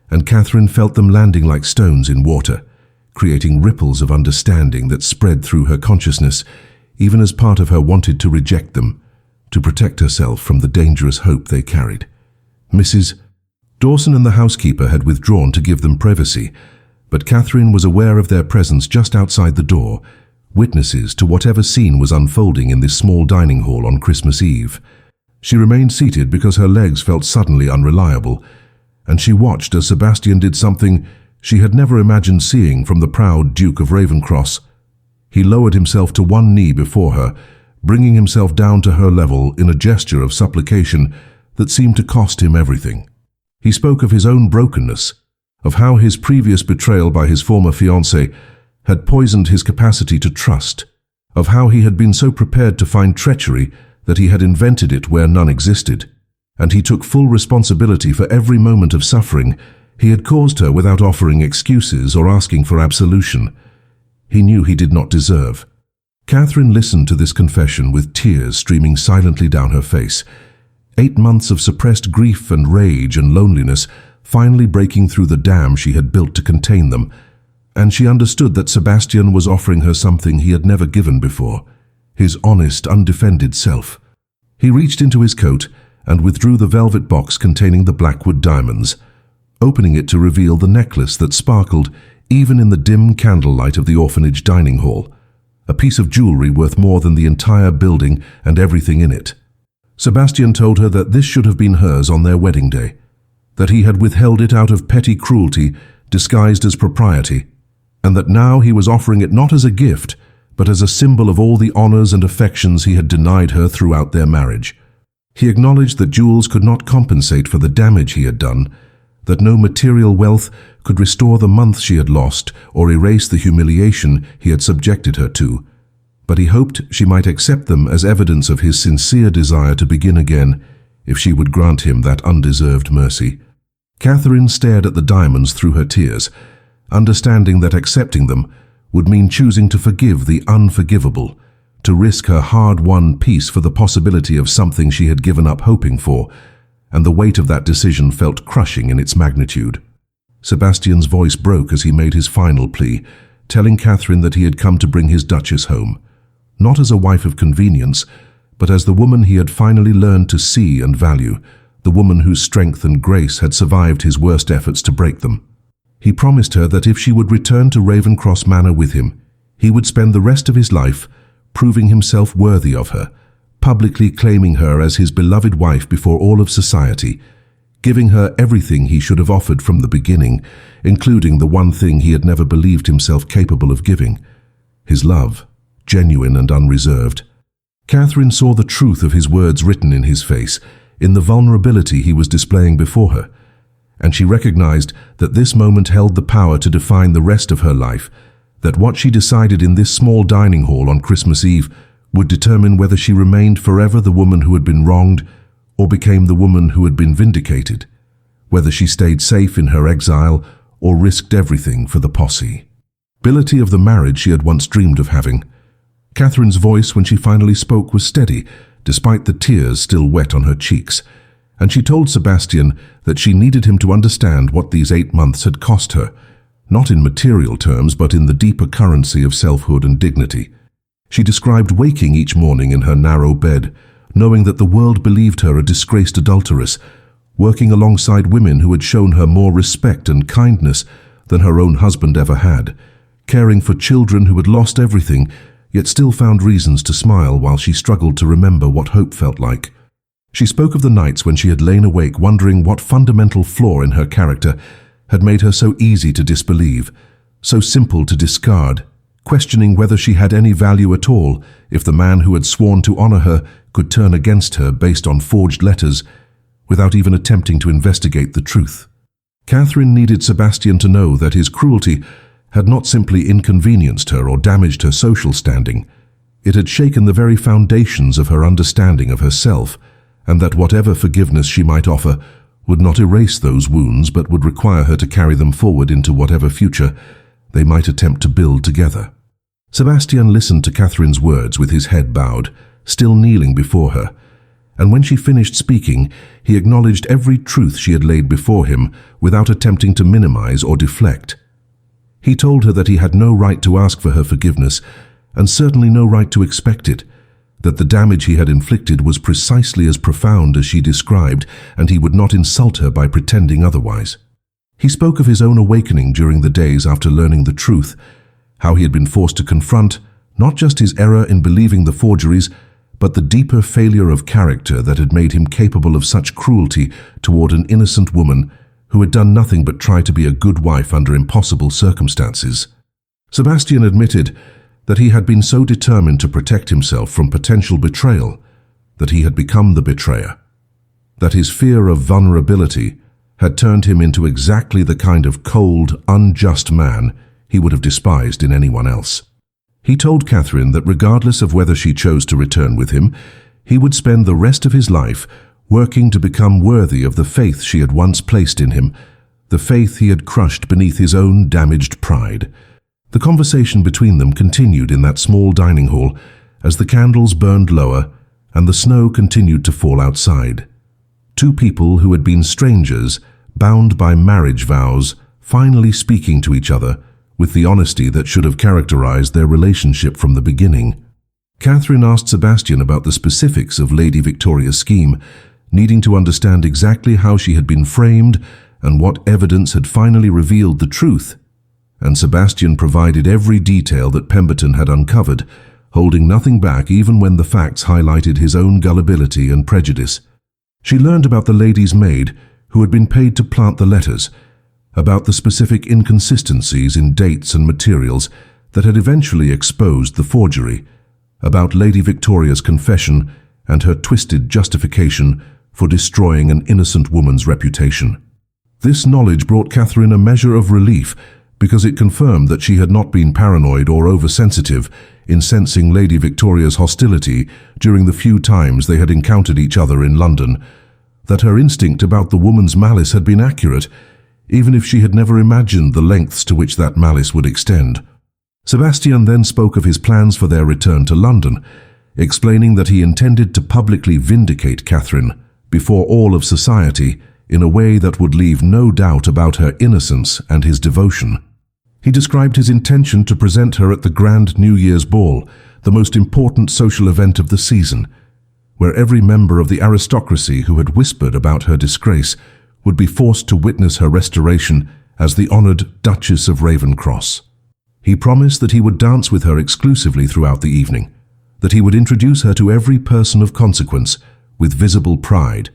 A: and Catherine felt them landing like stones in water, creating ripples of understanding that spread through her consciousness, even as part of her wanted to reject them, to protect herself from the dangerous hope they carried. Mrs. Dawson and the housekeeper had withdrawn to give them privacy, but Catherine was aware of their presence just outside the door, witnesses to whatever scene was unfolding in this small dining hall on Christmas Eve. She remained seated because her legs felt suddenly unreliable, and she watched as Sebastian did something she had never imagined seeing from the proud Duke of Ravencross. He lowered himself to one knee before her, bringing himself down to her level in a gesture of supplication that seemed to cost him everything. He spoke of his own brokenness, of how his previous betrayal by his former fiancée had poisoned his capacity to trust, of how he had been so prepared to find treachery that he had invented it where none existed, and he took full responsibility for every moment of suffering he had caused her without offering excuses or asking for absolution. He knew he did not deserve. Catherine listened to this confession with tears streaming silently down her face, 8 months of suppressed grief and rage and loneliness finally breaking through the dam she had built to contain them, and she understood that Sebastian was offering her something he had never given before, his honest, undefended self. He reached into his coat and withdrew the velvet box containing the Blackwood diamonds, opening it to reveal the necklace that sparkled even in the dim candlelight of the orphanage dining hall, a piece of jewelry worth more than the entire building and everything in it. Sebastian told her that this should have been hers on their wedding day, that he had withheld it out of petty cruelty disguised as propriety, and that now he was offering it not as a gift, but as a symbol of all the honors and affections he had denied her throughout their marriage. He acknowledged that jewels could not compensate for the damage he had done, that no material wealth could restore the months she had lost or erase the humiliation he had subjected her to, but he hoped she might accept them as evidence of his sincere desire to begin again if she would grant him that undeserved mercy. Catherine stared at the diamonds through her tears, understanding that accepting them would mean choosing to forgive the unforgivable, to risk her hard-won peace for the possibility of something she had given up hoping for, and the weight of that decision felt crushing in its magnitude. Sebastian's voice broke as he made his final plea, telling Catherine that he had come to bring his Duchess home, not as a wife of convenience, but as the woman he had finally learned to see and value, the woman whose strength and grace had survived his worst efforts to break them. He promised her that if she would return to Ravencross Manor with him, he would spend the rest of his life proving himself worthy of her, publicly claiming her as his beloved wife before all of society, giving her everything he should have offered from the beginning, including the one thing he had never believed himself capable of giving, his love, genuine and unreserved. Catherine saw the truth of his words written in his face, in the vulnerability he was displaying before her, and she recognized that this moment held the power to define the rest of her life, that what she decided in this small dining hall on Christmas Eve would determine whether she remained forever the woman who had been wronged or became the woman who had been vindicated, whether she stayed safe in her exile or risked everything for the possibility of the marriage she had once dreamed of having. Catherine's voice when she finally spoke was steady, despite the tears still wet on her cheeks, and she told Sebastian that she needed him to understand what these 8 months had cost her, not in material terms but in the deeper currency of selfhood and dignity. She described waking each morning in her narrow bed, knowing that the world believed her a disgraced adulteress, working alongside women who had shown her more respect and kindness than her own husband ever had, caring for children who had lost everything, yet still found reasons to smile while she struggled to remember what hope felt like. She spoke of the nights when she had lain awake wondering what fundamental flaw in her character had made her so easy to disbelieve, so simple to discard, questioning whether she had any value at all if the man who had sworn to honor her could turn against her based on forged letters, without even attempting to investigate the truth. Catherine needed Sebastian to know that his cruelty had not simply inconvenienced her or damaged her social standing. It had shaken the very foundations of her understanding of herself, and that whatever forgiveness she might offer would not erase those wounds but would require her to carry them forward into whatever future they might attempt to build together. Sebastian listened to Catherine's words with his head bowed, still kneeling before her, and when she finished speaking, he acknowledged every truth she had laid before him without attempting to minimize or deflect. He told her that he had no right to ask for her forgiveness, and certainly no right to expect it, that the damage he had inflicted was precisely as profound as she described, and he would not insult her by pretending otherwise. He spoke of his own awakening during the days after learning the truth, how he had been forced to confront not just his error in believing the forgeries, but the deeper failure of character that had made him capable of such cruelty toward an innocent woman who had done nothing but try to be a good wife under impossible circumstances. Sebastian admitted that he had been so determined to protect himself from potential betrayal that he had become the betrayer, that his fear of vulnerability had turned him into exactly the kind of cold, unjust man he would have despised in anyone else. He told Catherine that regardless of whether she chose to return with him, he would spend the rest of his life working to become worthy of the faith she had once placed in him, the faith he had crushed beneath his own damaged pride. The conversation between them continued in that small dining hall as the candles burned lower and the snow continued to fall outside. Two people who had been strangers, bound by marriage vows, finally speaking to each other with the honesty that should have characterized their relationship from the beginning. Catherine asked Sebastian about the specifics of Lady Victoria's scheme, needing to understand exactly how she had been framed and what evidence had finally revealed the truth, and Sebastian provided every detail that Pemberton had uncovered, holding nothing back even when the facts highlighted his own gullibility and prejudice. She learned about the lady's maid who had been paid to plant the letters, about the specific inconsistencies in dates and materials that had eventually exposed the forgery, about Lady Victoria's confession and her twisted justification for destroying an innocent woman's reputation. This knowledge brought Catherine a measure of relief because it confirmed that she had not been paranoid or oversensitive in sensing Lady Victoria's hostility during the few times they had encountered each other in London, that her instinct about the woman's malice had been accurate, even if she had never imagined the lengths to which that malice would extend. Sebastian then spoke of his plans for their return to London, explaining that he intended to publicly vindicate Catherine before all of society in a way that would leave no doubt about her innocence and his devotion. He described his intention to present her at the Grand New Year's Ball, the most important social event of the season, where every member of the aristocracy who had whispered about her disgrace would be forced to witness her restoration as the honored Duchess of Ravencross. He promised that he would dance with her exclusively throughout the evening, that he would introduce her to every person of consequence with visible pride,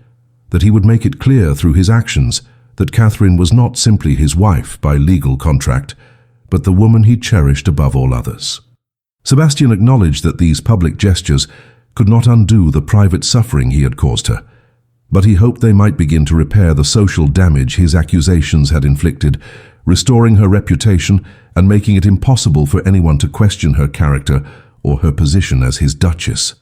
A: that he would make it clear through his actions that Catherine was not simply his wife by legal contract, but the woman he cherished above all others. Sebastian acknowledged that these public gestures could not undo the private suffering he had caused her. But he hoped they might begin to repair the social damage his accusations had inflicted, restoring her reputation and making it impossible for anyone to question her character or her position as his Duchess.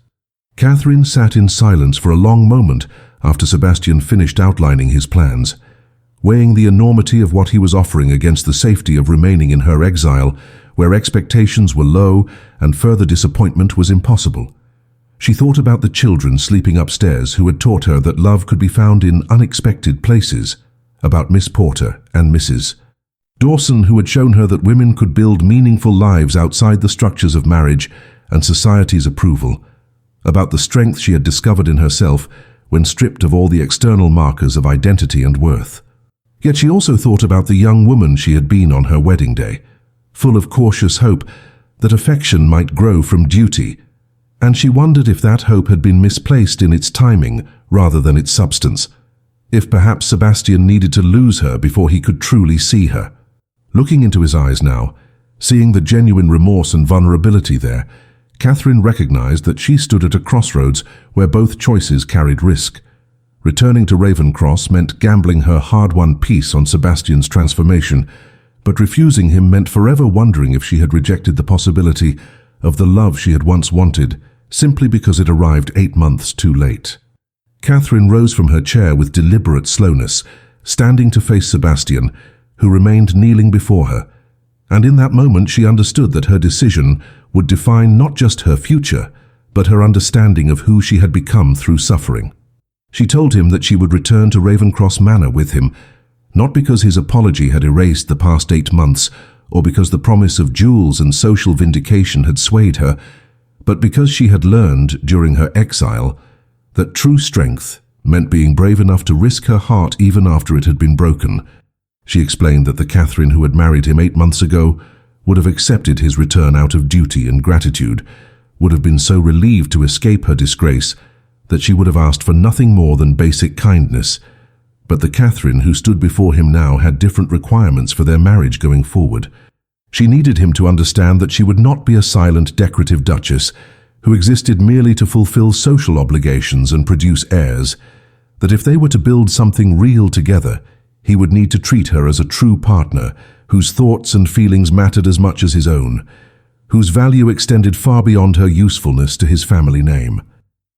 A: Catherine sat in silence for a long moment after Sebastian finished outlining his plans, weighing the enormity of what he was offering against the safety of remaining in her exile, where expectations were low and further disappointment was impossible. She thought about the children sleeping upstairs who had taught her that love could be found in unexpected places, about Miss Porter and Mrs. Dawson, who had shown her that women could build meaningful lives outside the structures of marriage and society's approval, about the strength she had discovered in herself when stripped of all the external markers of identity and worth. Yet she also thought about the young woman she had been on her wedding day, full of cautious hope that affection might grow from duty, and she wondered if that hope had been misplaced in its timing rather than its substance, if perhaps Sebastian needed to lose her before he could truly see her. Looking into his eyes now, seeing the genuine remorse and vulnerability there, Catherine recognized that she stood at a crossroads where both choices carried risk. Returning to Ravencross meant gambling her hard-won peace on Sebastian's transformation, but refusing him meant forever wondering if she had rejected the possibility of the love she had once wanted simply because it arrived 8 months too late. Catherine rose from her chair with deliberate slowness, standing to face Sebastian, who remained kneeling before her, and in that moment she understood that her decision would define not just her future, but her understanding of who she had become through suffering. She told him that she would return to Ravencross Manor with him, not because his apology had erased the past 8 months, or because the promise of jewels and social vindication had swayed her, but because she had learned during her exile that true strength meant being brave enough to risk her heart even after it had been broken. She explained that the Catherine who had married him 8 months ago would have accepted his return out of duty and gratitude, would have been so relieved to escape her disgrace that she would have asked for nothing more than basic kindness. But the Catherine who stood before him now had different requirements for their marriage going forward. She needed him to understand that she would not be a silent, decorative Duchess who existed merely to fulfill social obligations and produce heirs, that if they were to build something real together, he would need to treat her as a true partner whose thoughts and feelings mattered as much as his own, whose value extended far beyond her usefulness to his family name.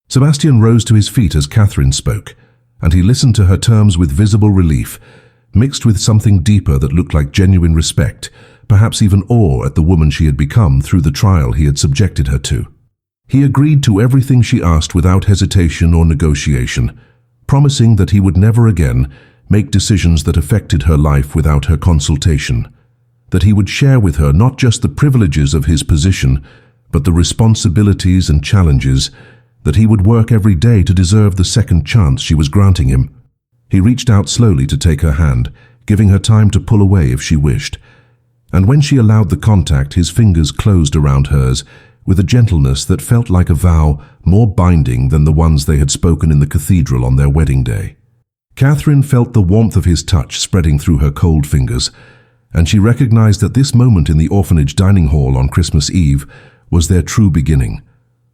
A: Sebastian rose to his feet as Catherine spoke, and he listened to her terms with visible relief, mixed with something deeper that looked like genuine respect, perhaps even awe at the woman she had become through the trial he had subjected her to. He agreed to everything she asked without hesitation or negotiation, promising that he would never again make decisions that affected her life without her consultation, that he would share with her not just the privileges of his position, but the responsibilities and challenges, that he would work every day to deserve the second chance she was granting him. He reached out slowly to take her hand, giving her time to pull away if she wished, and when she allowed the contact, his fingers closed around hers with a gentleness that felt like a vow more binding than the ones they had spoken in the cathedral on their wedding day. Catherine felt the warmth of his touch spreading through her cold fingers, and she recognized that this moment in the orphanage dining hall on Christmas Eve was their true beginning,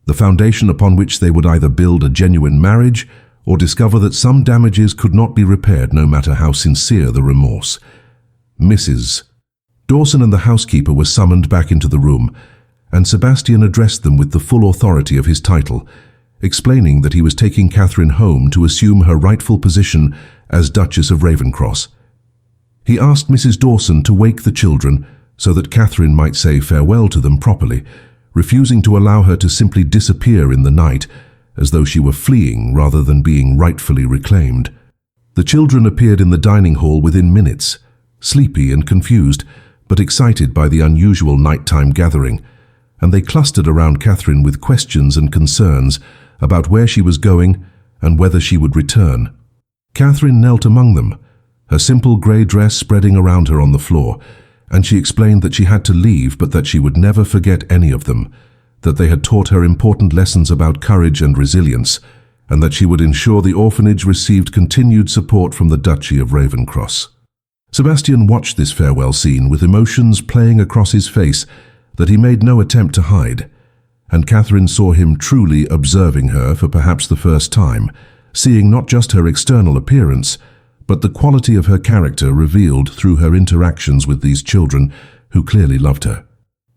A: the foundation upon which they would either build a genuine marriage or discover that some damages could not be repaired no matter how sincere the remorse. Mrs. Dawson and the housekeeper were summoned back into the room, and Sebastian addressed them with the full authority of his title, explaining that he was taking Catherine home to assume her rightful position as Duchess of Ravencross. He asked Mrs. Dawson to wake the children so that Catherine might say farewell to them properly, refusing to allow her to simply disappear in the night as though she were fleeing rather than being rightfully reclaimed. The children appeared in the dining hall within minutes, sleepy and confused, but excited by the unusual nighttime gathering, and they clustered around Catherine with questions and concerns about where she was going and whether she would return. Catherine knelt among them, her simple grey dress spreading around her on the floor, and she explained that she had to leave but that she would never forget any of them, that they had taught her important lessons about courage and resilience, and that she would ensure the orphanage received continued support from the Duchy of Ravencross. Sebastian watched this farewell scene with emotions playing across his face that he made no attempt to hide, and Catherine saw him truly observing her for perhaps the first time, seeing not just her external appearance, but the quality of her character revealed through her interactions with these children who clearly loved her.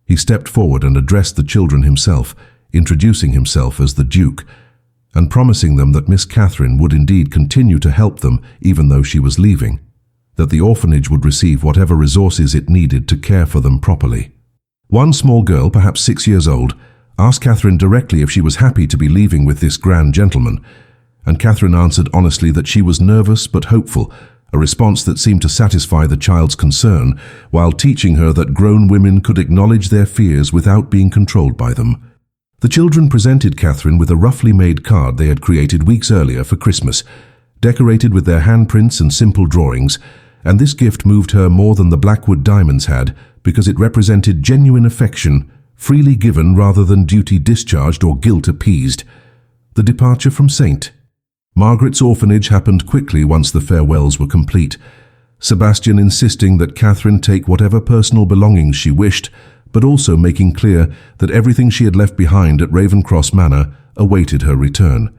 A: He stepped forward and addressed the children himself, introducing himself as the Duke, and promising them that Miss Catherine would indeed continue to help them even though she was leaving, that the orphanage would receive whatever resources it needed to care for them properly. One small girl, perhaps 6 years old, asked Catherine directly if she was happy to be leaving with this grand gentleman, and Catherine answered honestly that she was nervous but hopeful, a response that seemed to satisfy the child's concern, while teaching her that grown women could acknowledge their fears without being controlled by them. The children presented Catherine with a roughly made card they had created weeks earlier for Christmas, decorated with their handprints and simple drawings, and this gift moved her more than the Blackwood diamonds had because it represented genuine affection, freely given rather than duty discharged or guilt appeased. The departure from St. Margaret's orphanage happened quickly once the farewells were complete, Sebastian insisting that Catherine take whatever personal belongings she wished, but also making clear that everything she had left behind at Ravencross Manor awaited her return,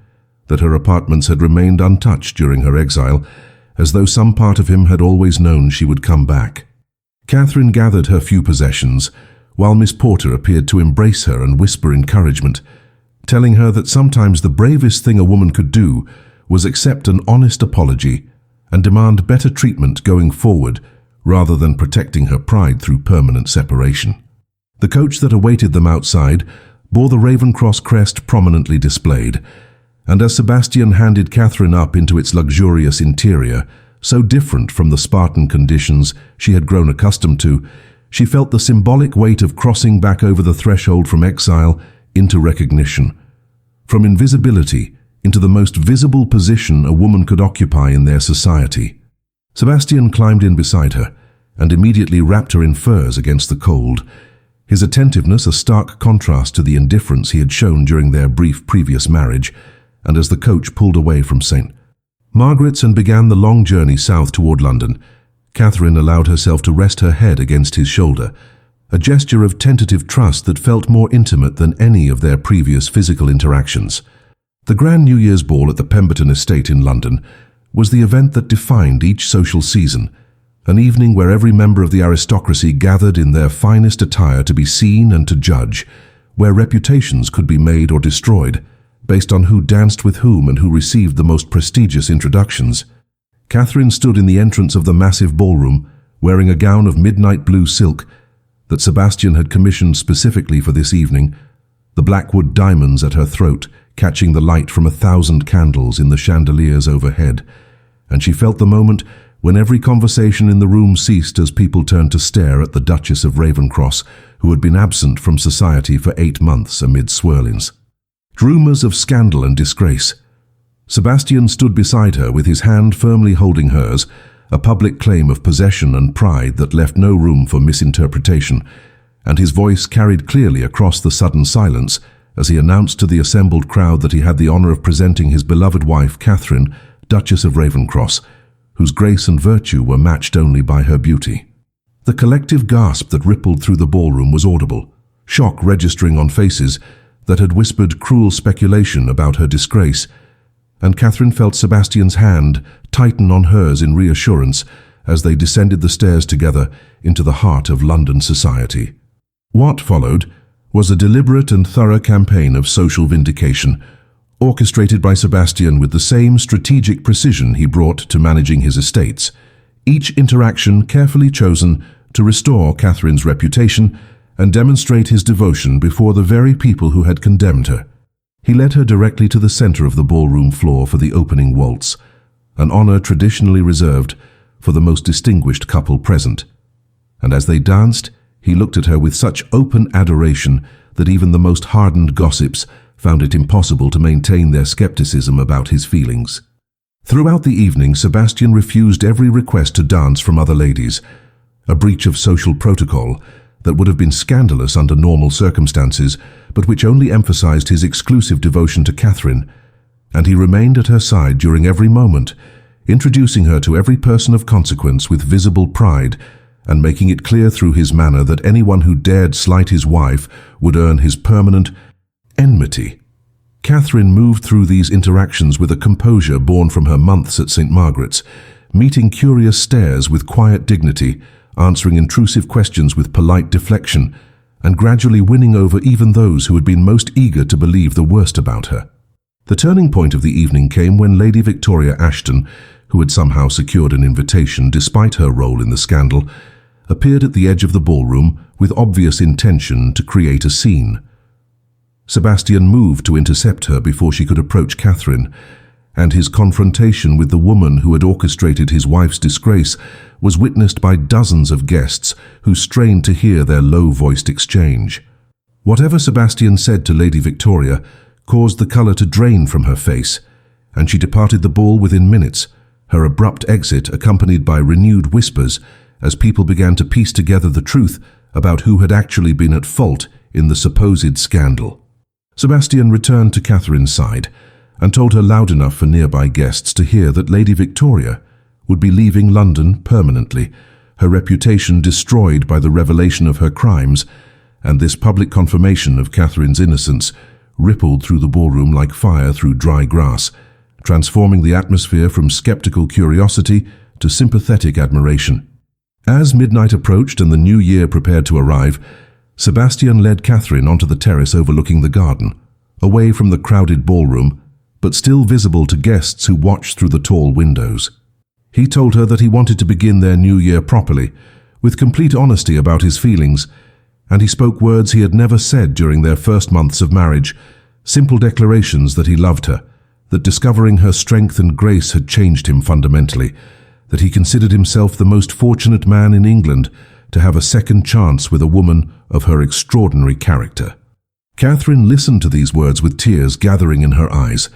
A: that her apartments had remained untouched during her exile, as though some part of him had always known she would come back. Catherine gathered her few possessions, while Miss Porter appeared to embrace her and whisper encouragement, telling her that sometimes the bravest thing a woman could do was accept an honest apology and demand better treatment going forward rather than protecting her pride through permanent separation. The coach that awaited them outside bore the Ravencross crest prominently displayed, and as Sebastian handed Catherine up into its luxurious interior, so different from the Spartan conditions she had grown accustomed to, she felt the symbolic weight of crossing back over the threshold from exile into recognition, from invisibility into the most visible position a woman could occupy in their society. Sebastian climbed in beside her and immediately wrapped her in furs against the cold, his attentiveness a stark contrast to the indifference he had shown during their brief previous marriage, and as the coach pulled away from St. Margaret's and began the long journey south toward London, Catherine allowed herself to rest her head against his shoulder, a gesture of tentative trust that felt more intimate than any of their previous physical interactions. The Grand New Year's Ball at the Pemberton Estate in London was the event that defined each social season, an evening where every member of the aristocracy gathered in their finest attire to be seen and to judge, where reputations could be made or destroyed, based on who danced with whom and who received the most prestigious introductions. Catherine stood in the entrance of the massive ballroom, wearing a gown of midnight blue silk that Sebastian had commissioned specifically for this evening, the Blackwood diamonds at her throat catching the light from 1,000 candles in the chandeliers overhead, and she felt the moment when every conversation in the room ceased as people turned to stare at the Duchess of Ravencross, who had been absent from society for 8 months amid swirlings. Rumours of scandal and disgrace. Sebastian stood beside her with his hand firmly holding hers, a public claim of possession and pride that left no room for misinterpretation, and his voice carried clearly across the sudden silence as he announced to the assembled crowd that he had the honour of presenting his beloved wife, Catherine, Duchess of Ravencross, whose grace and virtue were matched only by her beauty. The collective gasp that rippled through the ballroom was audible, shock registering on faces that had whispered cruel speculation about her disgrace, and Catherine felt Sebastian's hand tighten on hers in reassurance as they descended the stairs together into the heart of London society. What followed was a deliberate and thorough campaign of social vindication, orchestrated by Sebastian with the same strategic precision he brought to managing his estates, each interaction carefully chosen to restore Catherine's reputation and demonstrate his devotion before the very people who had condemned her. He led her directly to the center of the ballroom floor for the opening waltz, an honor traditionally reserved for the most distinguished couple present. And as they danced, he looked at her with such open adoration that even the most hardened gossips found it impossible to maintain their skepticism about his feelings. Throughout the evening, Sebastian refused every request to dance from other ladies, a breach of social protocol that would have been scandalous under normal circumstances, but which only emphasized his exclusive devotion to Catherine, and he remained at her side during every moment, introducing her to every person of consequence with visible pride, and making it clear through his manner that anyone who dared slight his wife would earn his permanent enmity. Catherine moved through these interactions with a composure born from her months at St. Margaret's, meeting curious stares with quiet dignity, answering intrusive questions with polite deflection, and gradually winning over even those who had been most eager to believe the worst about her. The turning point of the evening came when Lady Victoria Ashton, who had somehow secured an invitation despite her role in the scandal, appeared at the edge of the ballroom with obvious intention to create a scene. Sebastian moved to intercept her before she could approach Catherine, and his confrontation with the woman who had orchestrated his wife's disgrace was witnessed by dozens of guests who strained to hear their low-voiced exchange. Whatever Sebastian said to Lady Victoria caused the colour to drain from her face, and she departed the ball within minutes, her abrupt exit accompanied by renewed whispers as people began to piece together the truth about who had actually been at fault in the supposed scandal. Sebastian returned to Catherine's side and told her loud enough for nearby guests to hear that Lady Victoria would be leaving London permanently, her reputation destroyed by the revelation of her crimes, and this public confirmation of Catherine's innocence rippled through the ballroom like fire through dry grass, transforming the atmosphere from skeptical curiosity to sympathetic admiration. As midnight approached and the new year prepared to arrive, Sebastian led Catherine onto the terrace overlooking the garden, away from the crowded ballroom, but still visible to guests who watched through the tall windows. He told her that he wanted to begin their new year properly, with complete honesty about his feelings, and he spoke words he had never said during their first months of marriage, simple declarations that he loved her, that discovering her strength and grace had changed him fundamentally, that he considered himself the most fortunate man in England to have a second chance with a woman of her extraordinary character. Catherine listened to these words with tears gathering in her eyes,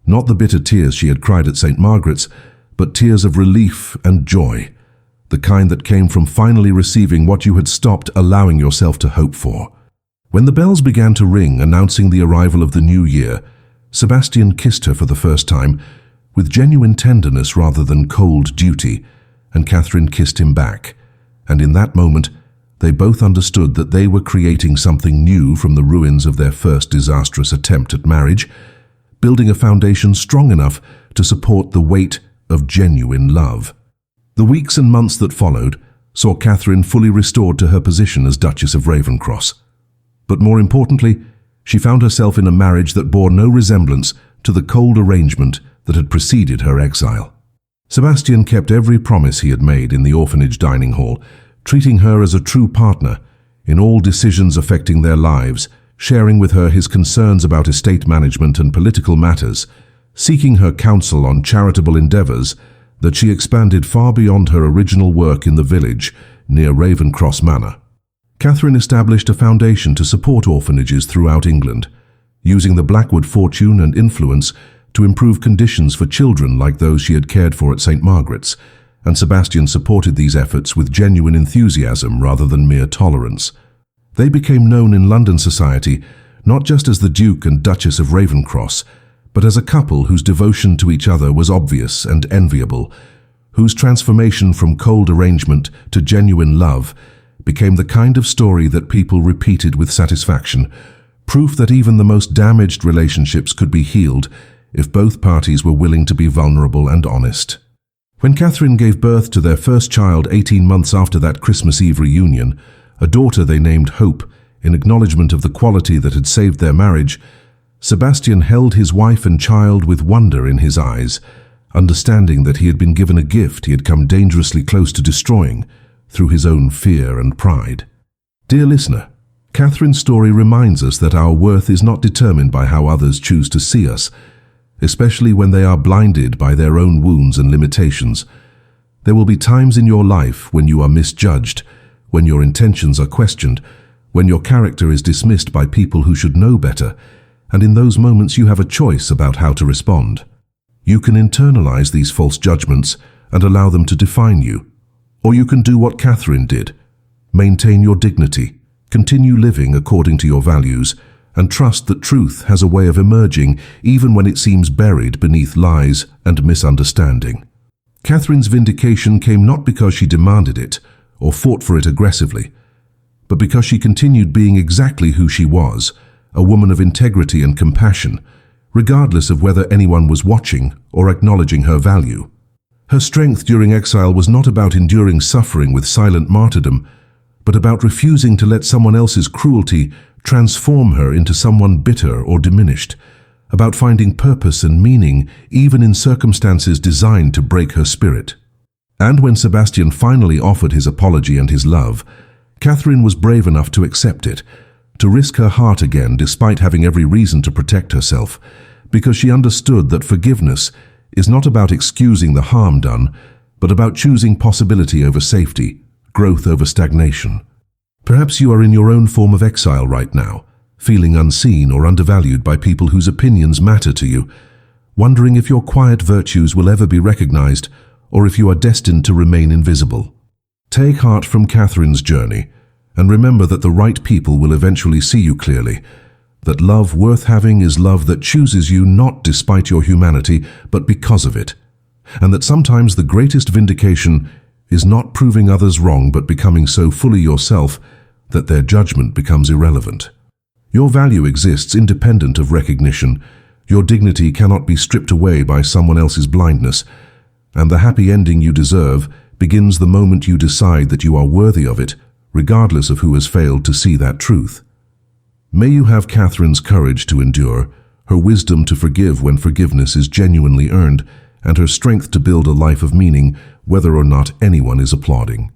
A: not the bitter tears she had cried at St. Margaret's, but tears of relief and joy, the kind that came from finally receiving what you had stopped allowing yourself to hope for. When the bells began to ring announcing the arrival of the new year, Sebastian kissed her for the first time, with genuine tenderness rather than cold duty, and Catherine kissed him back, and in that moment they both understood that they were creating something new from the ruins of their first disastrous attempt at marriage, building a foundation strong enough to support the weight of genuine love. The weeks and months that followed saw Catherine fully restored to her position as Duchess of Ravenscross. But more importantly, she found herself in a marriage that bore no resemblance to the cold arrangement that had preceded her exile. Sebastian kept every promise he had made in the orphanage dining hall, treating her as a true partner in all decisions affecting their lives, sharing with her his concerns about estate management and political matters, seeking her counsel on charitable endeavours that she expanded far beyond her original work in the village near Ravenscross Manor. Catherine established a foundation to support orphanages throughout England, using the Blackwood fortune and influence to improve conditions for children like those she had cared for at St. Margaret's, and Sebastian supported these efforts with genuine enthusiasm rather than mere tolerance. They became known in London society not just as the Duke and Duchess of Ravenscross, but as a couple whose devotion to each other was obvious and enviable, whose transformation from cold arrangement to genuine love became the kind of story that people repeated with satisfaction, proof that even the most damaged relationships could be healed if both parties were willing to be vulnerable and honest. When Catherine gave birth to their first child 18 months after that Christmas Eve reunion, a daughter they named Hope, in acknowledgement of the quality that had saved their marriage, Sebastian held his wife and child with wonder in his eyes, understanding that he had been given a gift he had come dangerously close to destroying through his own fear and pride. Dear listener, Catherine's story reminds us that our worth is not determined by how others choose to see us, especially when they are blinded by their own wounds and limitations. There will be times in your life when you are misjudged, when your intentions are questioned, when your character is dismissed by people who should know better, and in those moments you have a choice about how to respond. You can internalize these false judgments and allow them to define you, or you can do what Catherine did, maintain your dignity, continue living according to your values, and trust that truth has a way of emerging even when it seems buried beneath lies and misunderstanding. Catherine's vindication came not because she demanded it or fought for it aggressively, but because she continued being exactly who she was, a woman of integrity and compassion, regardless of whether anyone was watching or acknowledging her value. Her strength during exile was not about enduring suffering with silent martyrdom, but about refusing to let someone else's cruelty transform her into someone bitter or diminished, about finding purpose and meaning even in circumstances designed to break her spirit. And when Sebastian finally offered his apology and his love, Catherine was brave enough to accept it, to risk her heart again despite having every reason to protect herself, because she understood that forgiveness is not about excusing the harm done, but about choosing possibility over safety, growth over stagnation. Perhaps you are in your own form of exile right now, feeling unseen or undervalued by people whose opinions matter to you, wondering if your quiet virtues will ever be recognized or if you are destined to remain invisible. Take heart from Catherine's journey and remember that the right people will eventually see you clearly, that love worth having is love that chooses you not despite your humanity, but because of it, and that sometimes the greatest vindication is not proving others wrong but becoming so fully yourself that their judgment becomes irrelevant. Your value exists independent of recognition. Your dignity cannot be stripped away by someone else's blindness, and the happy ending you deserve begins the moment you decide that you are worthy of it, regardless of who has failed to see that truth. May you have Catherine's courage to endure, her wisdom to forgive when forgiveness is genuinely earned, and her strength to build a life of meaning, whether or not anyone is applauding.